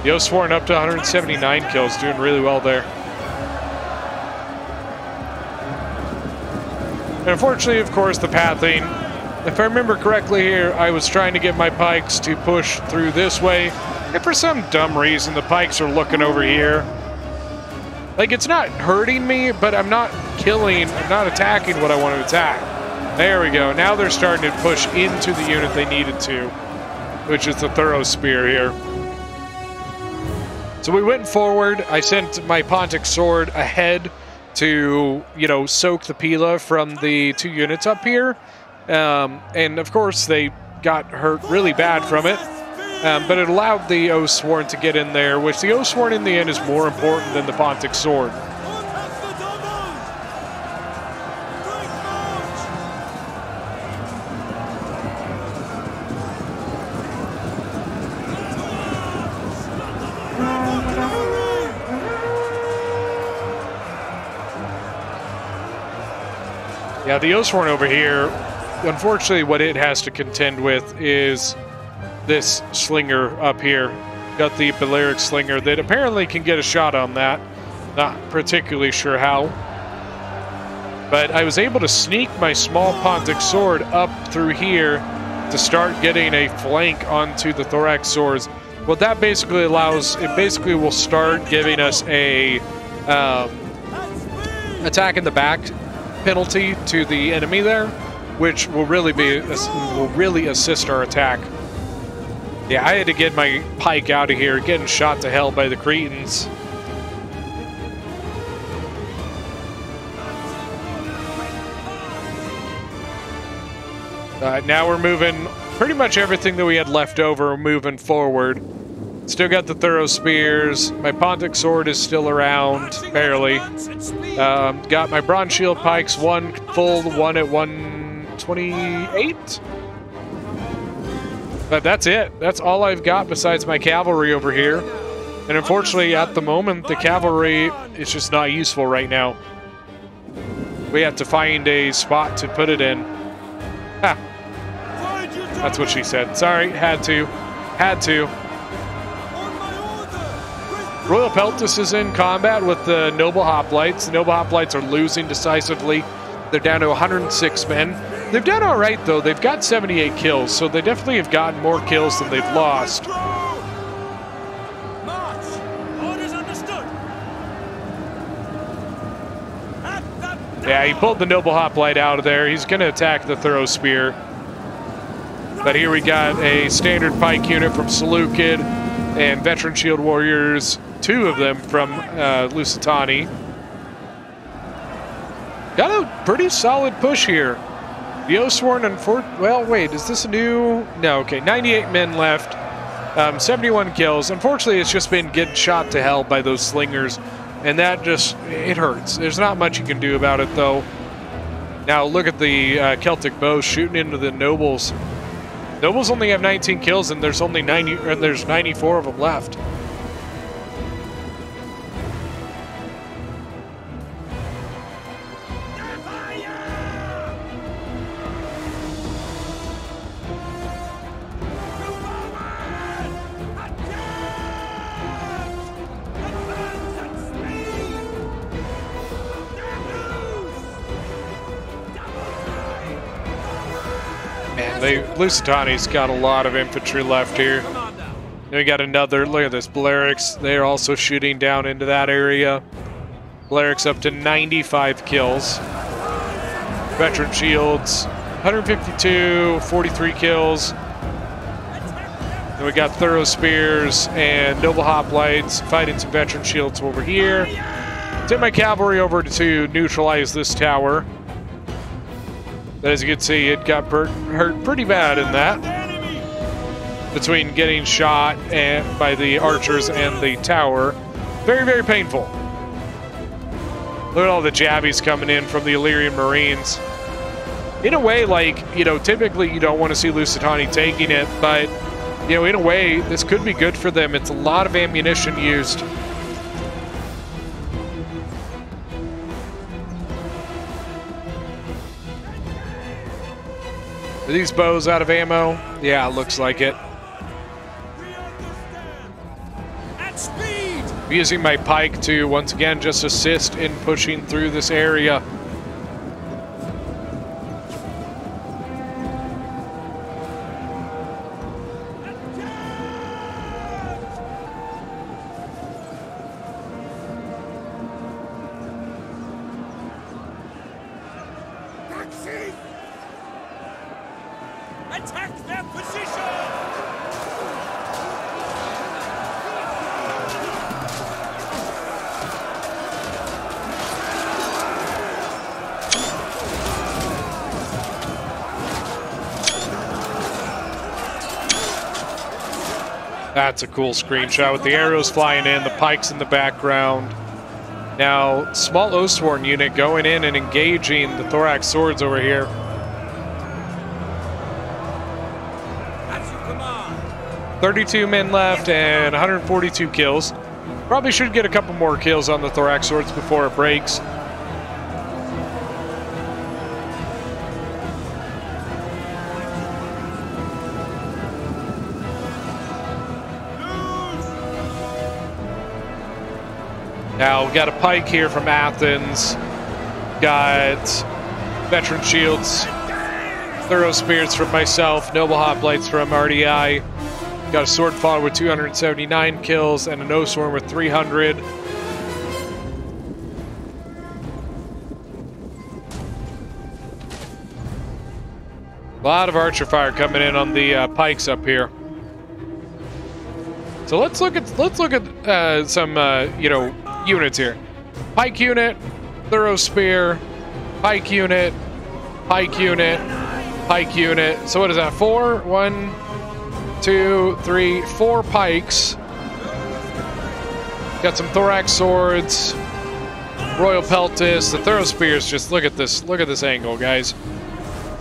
The Oathsworn up to 179 kills, doing really well there. And unfortunately, of course, the pathing. If I remember correctly here, I was trying to get my pikes to push through this way. And for some dumb reason, the pikes are looking over here. Like, it's not hurting me, but I'm not killing, I'm not attacking what I want to attack. There we go. Now they're starting to push into the unit they needed to, which is the thorough spear here. So we went forward. I sent my Pontic sword ahead to, you know, soak the Pila from the 2 units up here. And of course they got hurt really bad from it. But it allowed the Oathsworn to get in there, which the Oathsworn in the end is more important than the Pontic sword. Yeah, the Oathsworn over here, unfortunately what it has to contend with is this slinger up here. Got the Balearic slinger that apparently can get a shot on that. Not particularly sure how. But I was able to sneak my small Pontic sword up through here to start getting a flank onto the thorax swords. What that basically allows, it basically will start giving us a attack in the back penalty to the enemy there, which will really assist our attack. Yeah, I had to get my pike out of here, getting shot to hell by the Cretans. Now we're moving pretty much everything that we had left over, moving forward. Still got the thorough spears. My Pontic sword is still around, barely. Got my bronze shield pikes, 1 full, 1 at 128. But that's it. That's all I've got besides my cavalry over here. And unfortunately, at the moment, the cavalry is just not useful right now. We have to find a spot to put it in. Ha. That's what she said. Sorry, had to. Had to. Royal Peltus is in combat with the Noble Hoplites. The Noble Hoplites are losing decisively. They're down to 106 men. They've done all right, though. They've got 78 kills, so they definitely have gotten more kills than they've lost. Yeah, he pulled the Noble Hoplite out of there. He's going to attack the Thorough Spear. But here we got a standard pike unit from Seleucid and veteran shield warriors, 2 of them from Lusitani. Got a pretty solid push here. The Oathsworn and well, wait, is this a new? No, okay, 98 men left, 71 kills. Unfortunately, it's just been getting shot to hell by those slingers, and that just, it hurts. There's not much you can do about it, though. Now look at the Celtic bows shooting into the nobles. Nobles only have 19 kills, and there's only 94 of them left. Lusitani's got a lot of infantry left here. Then we got another, look at this, Balearics. They're also shooting down into that area. Balearics up to 95 kills. Veteran shields, 152, 43 kills. Then we got Thorough Spears and Noble Hoplites fighting some veteran shields over here. Send my cavalry over to neutralize this tower. But as you can see, it got hurt pretty bad in that. Between getting shot by the archers and the tower. Very, very painful. Look at all the jabbies coming in from the Illyrian Marines. In a way, like, you know, typically you don't want to see Lusitani taking it, but, you know, in a way, this could be good for them. It's a lot of ammunition used. Are these bows out of ammo? Yeah, it looks like it. I'm using my pike to, once again, just assist in pushing through this area. Attack their position! That's a cool screenshot with the arrows flying in, the pikes in the background. Now, small Oathsworn unit going in and engaging the Thorax swords over here. 32 men left and 142 kills. Probably should get a couple more kills on the Thorax swords before it breaks. Now, we got a pike here from Athens. Got veteran shields, Thorough Spears from myself, Noble Hoplites from RDI. Got a sword follower with 279 kills and an Oathsworn with 300. A lot of archer fire coming in on the pikes up here. So let's look at some you know, units here. Pike unit, Thorough Spear, pike unit, pike unit, pike unit. So what is that? 4? 1, 2, 3, 4 pikes. Got some Thorax swords, Royal Peltus, the Thorough Spears. Just look at this angle, guys.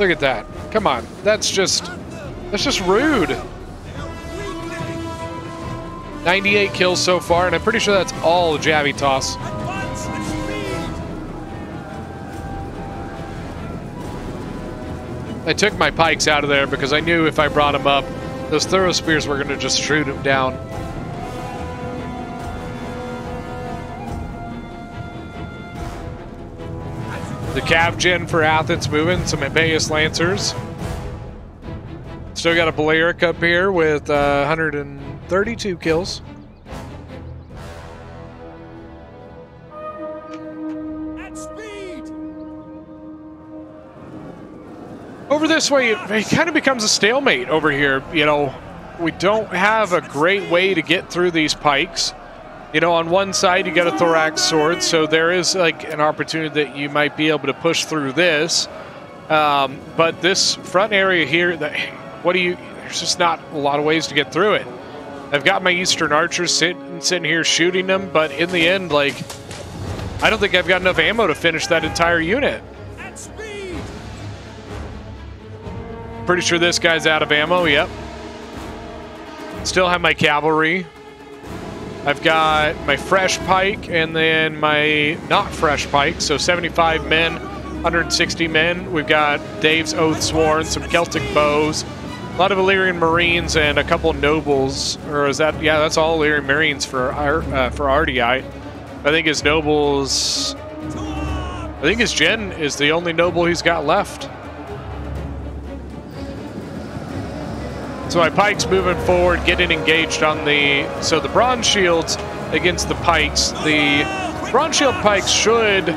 Look at that. Come on, that's just rude. 98 kills so far, and I'm pretty sure that's all Javitas. I took my pikes out of there because I knew if I brought them up, those thorough spears were going to just shoot him down. The cav gen for Athens moving, some Emmaus Lancers. Still got a Balearic up here with 132 kills. At speed. Over this way, it kind of becomes a stalemate over here. You know, we don't have a great way to get through these pikes. You know, on one side you got a Thorax sword, so there is like an opportunity that you might be able to push through this. But this front area here, there's just not a lot of ways to get through it. I've got my Eastern Archers sitting here shooting them, but in the end, like, I don't think I've got enough ammo to finish that entire unit. At speed. Pretty sure this guy's out of ammo, yep. Still have my cavalry. I've got my fresh pike and then my not fresh pike, so 75 men, 160 men. We've got Dave's Oath Sworn, some Celtic bows, a lot of Illyrian Marines, and a couple nobles. Or is that? Yeah, that's all Illyrian Marines for RDI. I think his nobles. I think his gen is the only noble he's got left. So my pikes moving forward, getting engaged on the... So the bronze shields against the pikes. The bronze shield pikes should,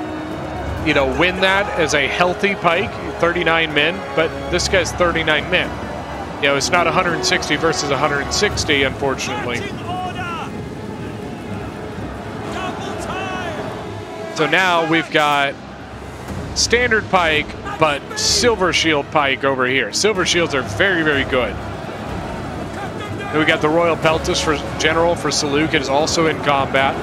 you know, win that as a healthy pike, 39 men, but this guy's 39 men. You know, it's not 160 versus 160, unfortunately. So now we've got standard pike, but silver shield pike over here. Silver shields are very, very good. Then we got the Royal Peltus for General for Seleucid is also in combat,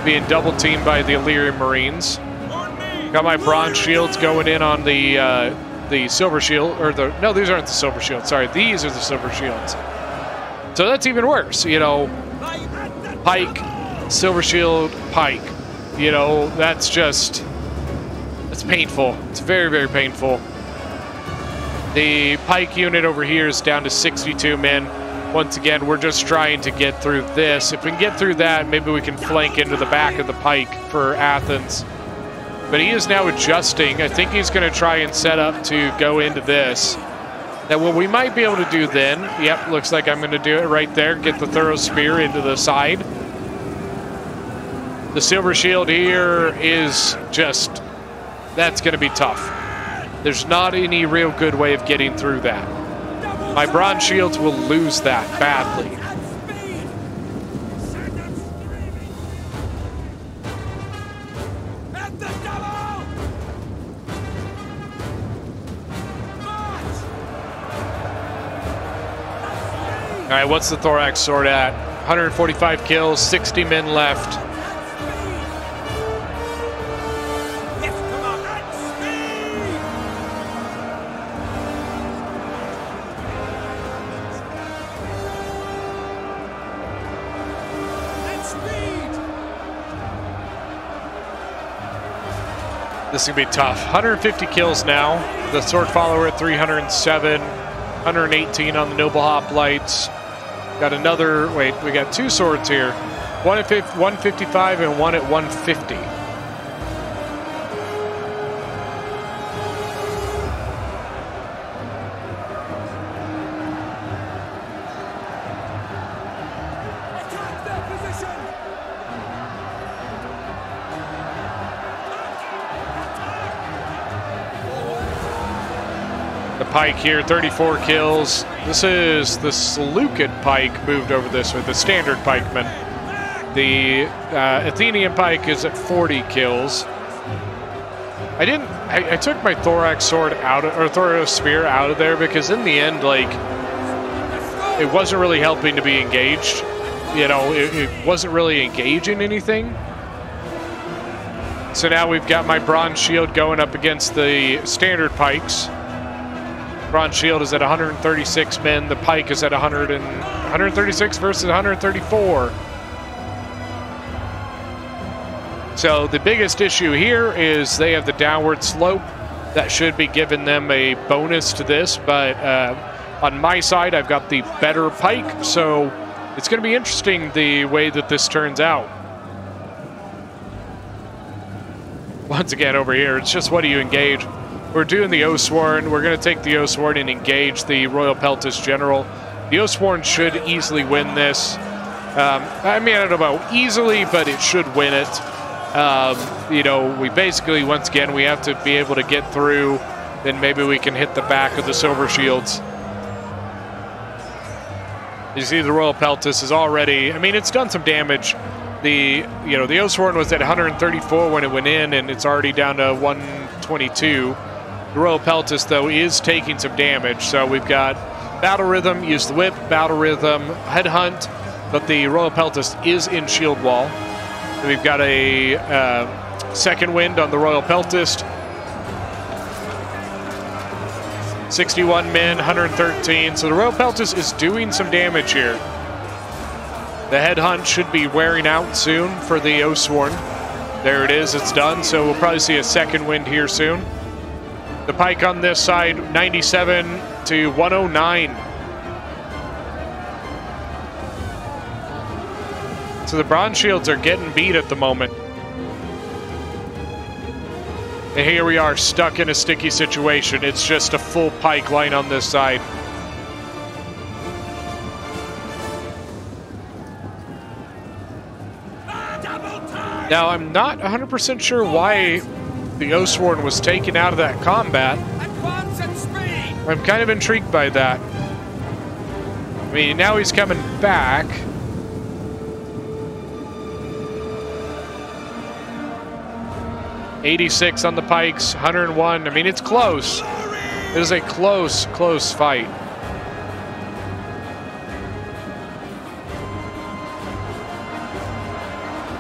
being double teamed by the Illyrian Marines. Got my bronze shields going in on the silver shield, or the no, these aren't the silver shields. Sorry, these are the silver shields. So that's even worse. You know, pike, silver shield, pike. You know, that's painful. It's very, very painful. The pike unit over here is down to 62 men. Once again, we're just trying to get through this. If we can get through that, maybe we can flank into the back of the pike for Athens. But he is now adjusting. I think he's going to try and set up to go into this. Now, what we might be able to do then, yep, looks like I'm going to do it right there, get the thorough spear into the side. The silver shield here is just, that's going to be tough. There's not any real good way of getting through that. My bronze shields will lose that badly. All right, what's the Thorax sword at? 145 kills, 60 men left. This is going to be tough. 150 kills now. The sword follower at 307. 118 on the noble hoplites. Got another, wait, we got two swords here. One at 155 and one at 150. Pike here, 34 kills. This is the Seleucid pike moved over this way, the standard pikeman. The Athenian pike is at 40 kills. I took my Thorax sword out of, or Thorax spear out of there because in the end, like, it wasn't really helping to be engaged. You know, it wasn't really engaging anything. So now we've got my bronze shield going up against the standard pikes. Bronze shield is at 136 men. The pike is at 136 versus 134. So the biggest issue here is they have the downward slope. That should be giving them a bonus to this, but on my side, I've got the better pike, so it's going to be interesting the way that this turns out. Once again, over here, it's just what do you engage? We're doing the Oathsworn. We're going to take the Oathsworn and engage the Royal Peltis General. The Oathsworn should easily win this. I mean, I don't know about easily, but it should win it. You know, we basically, once again, we have to be able to get through, then maybe we can hit the back of the Silver Shields. You see the Royal Peltis is already, I mean, it's done some damage. The Oathsworn was at 134 when it went in, and it's already down to 122. The Royal Peltis, though, is taking some damage. So we've got Battle Rhythm, use the Whip, Battle Rhythm, Headhunt, but the Royal Peltis is in Shield Wall. And we've got a Second Wind on the Royal Peltis. 61 men, 113. So the Royal Peltis is doing some damage here. The Headhunt should be wearing out soon for the Oathsworn. There it is, it's done. So we'll probably see a Second Wind here soon. The pike on this side, 97 to 109. So the Bronze Shields are getting beat at the moment. And here we are, stuck in a sticky situation. It's just a full pike line on this side. Now, I'm not 100% sure why the Oathsworn was taken out of that combat. I'm kind of intrigued by that. I mean, now he's coming back. $86 on the pikes, 101. I mean, it's close. It is a close fight.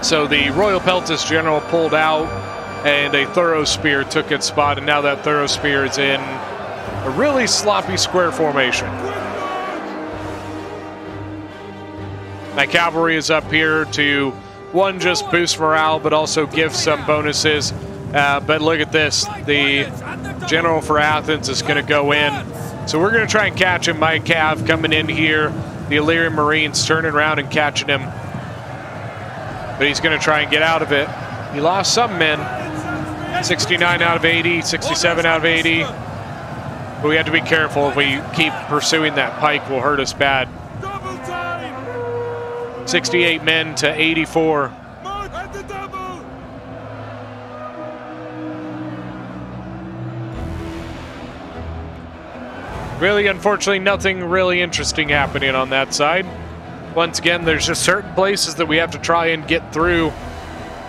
So the Royal Peltis General pulled out, and a Thorough Spear took its spot, and now that Thorough Spear is in a really sloppy square formation. My cavalry is up here to, one, just boost morale, but also give some bonuses. But look at this. The General for Athens is going to go in. So we're going to try and catch him. My cav coming in here. The Illyrian Marines turning around and catching him. But he's going to try and get out of it. He lost some men. 69 out of 80, 67 out of 80. But we have to be careful. If we keep pursuing that pike, will hurt us bad. 68 men to 84. Really, unfortunately, nothing really interesting happening on that side. Once again, there's just certain places that we have to try and get through,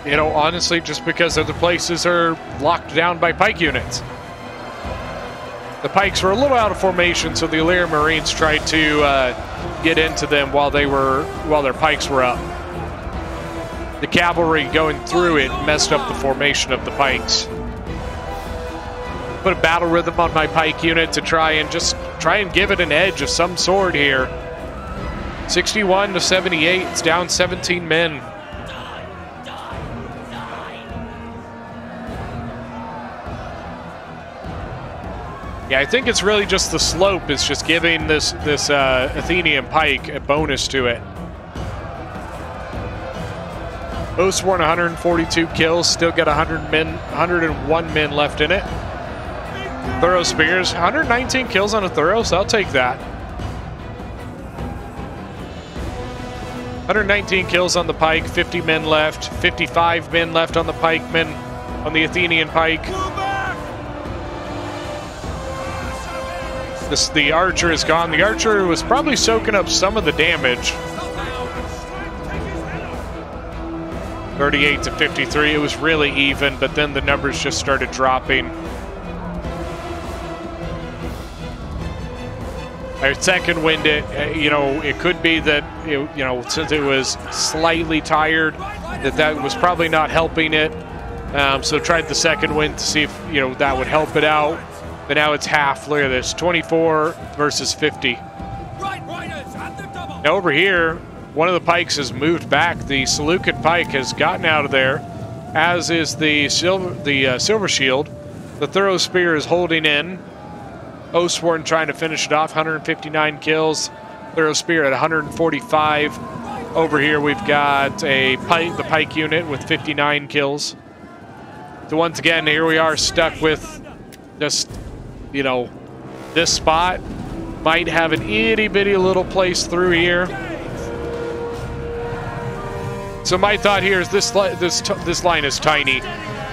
you know, honestly, just because other places are locked down by pike units. The pikes were a little out of formation, so the Illyrian Marines tried to get into them while their pikes were up. The cavalry going through it messed up the formation of the pikes. Put a Battle Rhythm on my pike unit to try and give it an edge of some sort here. 61 to 78, it's down 17 men. Yeah, I think it's really just the slope is just giving this Athenian pike a bonus to it. Oathsworn 142 kills, still got 101 men left in it. Thorough Spears, 119 kills on a Thorough, so I'll take that. 119 kills on the pike, 50 men left, 55 men left on the pikemen, on the Athenian pike. The archer is gone. The archer was probably soaking up some of the damage. 38 to 53, it was really even, but then the numbers just started dropping. I second wind it, you know, it could be that, you know, since it was slightly tired, that was probably not helping it. So tried the second wind to see if, you know, that would help it out. But now it's half. Look at this, 24 versus 50. Now over here, one of the pikes has moved back. The Seleucid pike has gotten out of there, as is the Silver Shield. The Thorough Spear is holding in. Oathsworn trying to finish it off, 159 kills. Thorough Spear at 145. Over here we've got the Pike unit with 59 kills. So once again, here we are stuck with just, you know, this spot. Might have an itty-bitty little place through here. So my thought here is this line is tiny.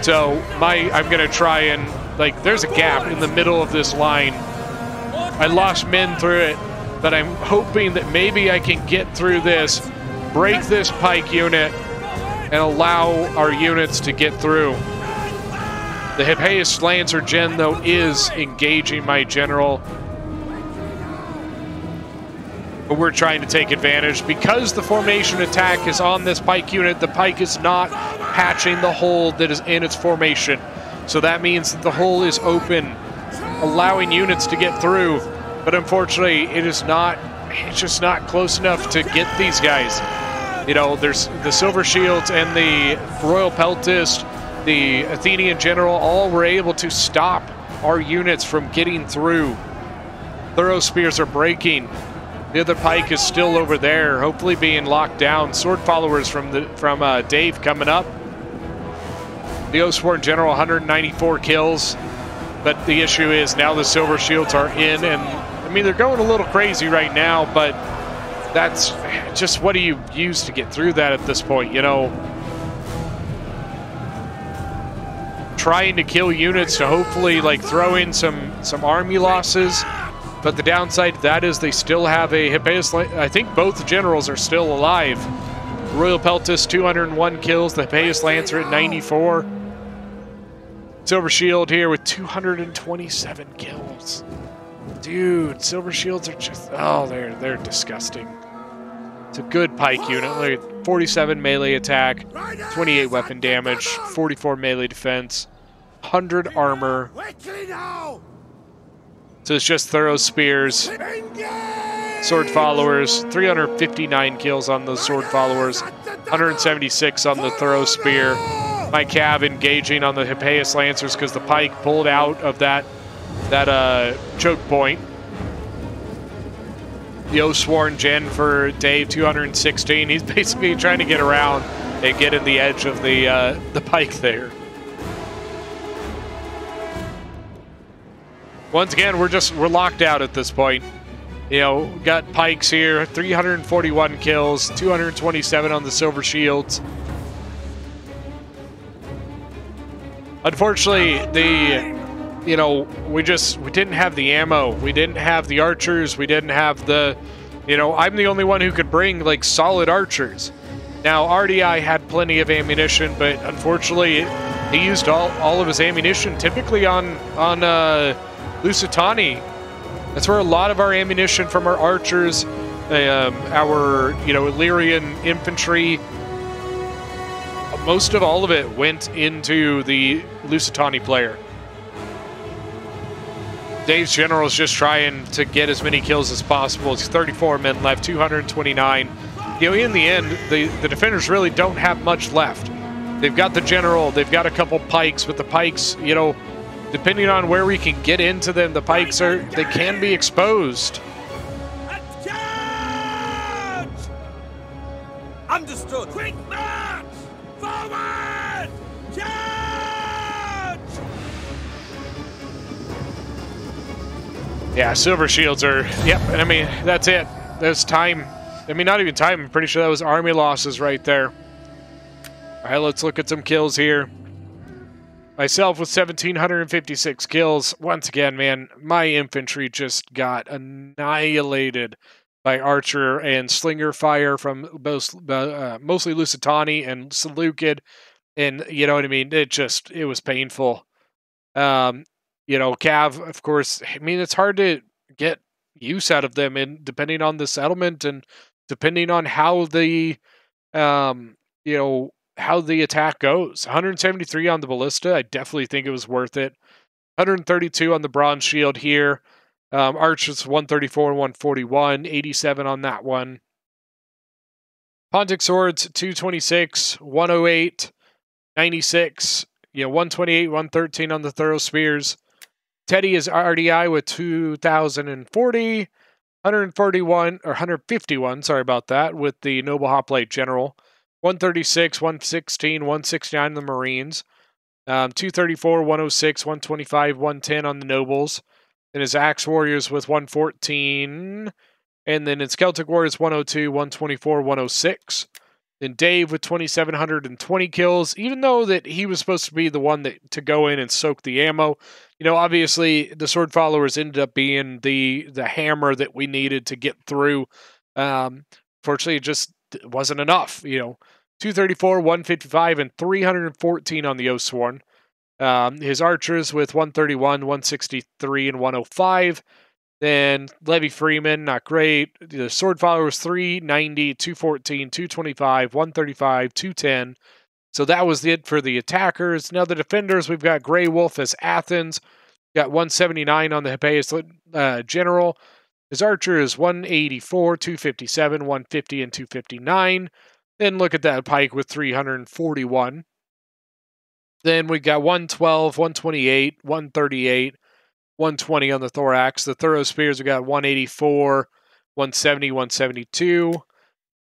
So I'm gonna try and, like, there's a gap in the middle of this line. I lost men through it, but I'm hoping that maybe I can get through this, break this Pike unit, and allow our units to get through. The Hippeus Lancer Gen, though, is engaging my general. But we're trying to take advantage. Because the formation attack is on this Pike unit, the Pike is not patching the hole that is in its formation. So that means that the hole is open, allowing units to get through. But unfortunately, it's just not close enough to get these guys. You know, there's the Silver Shields and the Royal Peltist, the Athenian General, all were able to stop our units from getting through. Thorough Spears are breaking. The other Pike is still over there, hopefully being locked down. Sword Followers from Dave coming up. The Oathsworn General, 194 kills. But the issue is now the Silver Shields are in, and I mean, they're going a little crazy right now, but that's just, what do you use to get through that at this point, you know? Trying to kill units to hopefully, like, throw in some army losses. But the downside to that is they still have a Hippeus. I think both generals are still alive. Royal Peltist, 201 kills. The Hippeus Lancer at 94. Silver Shield here with 227 kills. Dude, Silver Shields are just, oh, they're disgusting. It's a good Pike unit. Like 47 melee attack, 28 weapon damage, 44 melee defense, 100 armor. So it's just Thorough Spears. Sword Followers, 359 kills on those Sword Followers, 176 on the Thorough Spear. My Cav engaging on the Hippeus Lancers because the Pike pulled out of that choke point. The Oathsworn Gen for Dave, 216. He's basically trying to get around and get in the edge of the Pike there. Once again, we're locked out at this point. You know, got Pikes here, 341 kills, 227 on the Silver Shields. Unfortunately, we didn't have the ammo. We didn't have the archers. We didn't have the, I'm the only one who could bring, like, solid archers. Now, RDI had plenty of ammunition, but unfortunately, he used all of his ammunition typically on Lusitani. That's where a lot of our ammunition from our archers, our Illyrian infantry, most of all of it went into the Lusitani player. Dave's general is just trying to get as many kills as possible. It's 34 men left, 229. In the end, the defenders really don't have much left. They've got the general, they've got a couple Pikes, but the Pikes, depending on where we can get into them, the Pikes they can be exposed. Understood. Quick march! Forward! Charge! Yeah, Silver Shields are, yep, and I mean, that's it. There's time. I mean, not even time. I'm pretty sure that was army losses right there. All right, let's look at some kills here. Myself with 1,756 kills. Once again, man, my infantry just got annihilated by archer and slinger fire from mostly Lusitani and Seleucid. And you know what I mean? It was painful. Cav, of course, I mean, it's hard to get use out of them, and depending on the settlement and depending on how the how the attack goes. 173 on the ballista. I definitely think it was worth it. 132 on the bronze shield here. Archers 134 and 141. 87 on that one. Pontic swords 226, 108, 96. 128, 113 on the Thorough Spears. Teddy is RDI with 2,040, 141 or 151. Sorry about that. With the Noble Hoplite General, 136, 116, 169 on the Marines. 234, 106, 125, 110 on the Nobles. Then his Axe Warriors with 114. And then it's Celtic Warriors 102, 124, 106. Then Dave with 2,720 kills, even though that he was supposed to be the one to go in and soak the ammo. Obviously the Sword Followers ended up being the hammer that we needed to get through. Fortunately, it just wasn't enough. 234, 155, and 314 on the Oathsworn. His archers with 131, 163, and 105. Then Levy Freeman, not great. The Sword Followers 390, 214, 225, 135, 210. So that was it for the attackers. Now the defenders, we've got Grey Wolf as Athens. Got 179 on the Hippeus General. His archer is 184, 257, 150, and 259. Then look at that pike with 341. Then we got 112, 128, 138, 120 on the Thorax. The Thorough Spears, we got 184, 170, 172.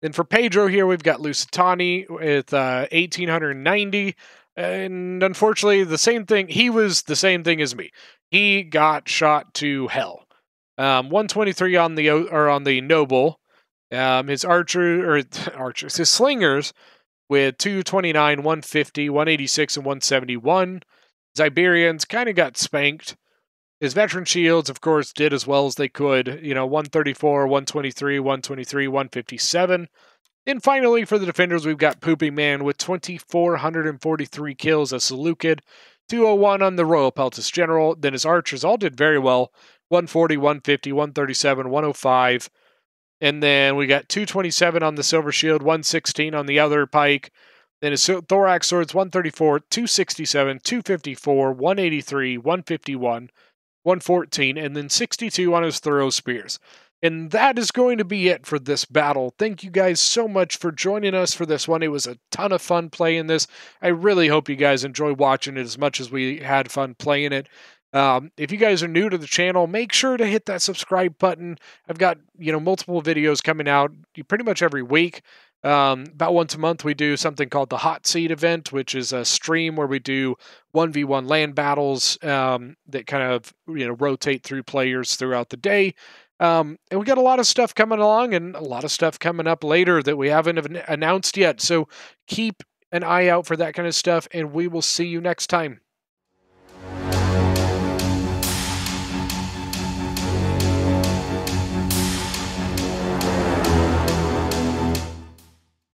Then for Pedro here, we've got Lusitani with 1,890. And unfortunately, the same thing. He was the same thing as me. He got shot to hell. 123 on the Noble. His his slingers with 229, 150, 186, and 171. His Iberians kind of got spanked. His veteran shields, of course, did as well as they could. 134, 123, 123, 157. And finally, for the defenders, we've got Pooping Man with 2,443 kills as Seleucid, 201 on the Royal Peltis General. Then his archers all did very well. 140, 150, 137, 105. And then we got 227 on the Silver Shield, 116 on the other pike. Then his Thorax Swords, 134, 267, 254, 183, 151, 114, and then 62 on his Thorough Spears. And that is going to be it for this battle. Thank you guys so much for joining us for this one. It was a ton of fun playing this. I really hope you guys enjoy watching it as much as we had fun playing it. If you guys are new to the channel, make sure to hit that subscribe button. I've got, multiple videos coming out pretty much every week. About once a month, we do something called the Hot Seat event, which is a stream where we do 1v1 land battles that kind of, rotate through players throughout the day. And we got a lot of stuff coming along and a lot of stuff coming up later that we haven't announced yet. So keep an eye out for that kind of stuff, and we will see you next time.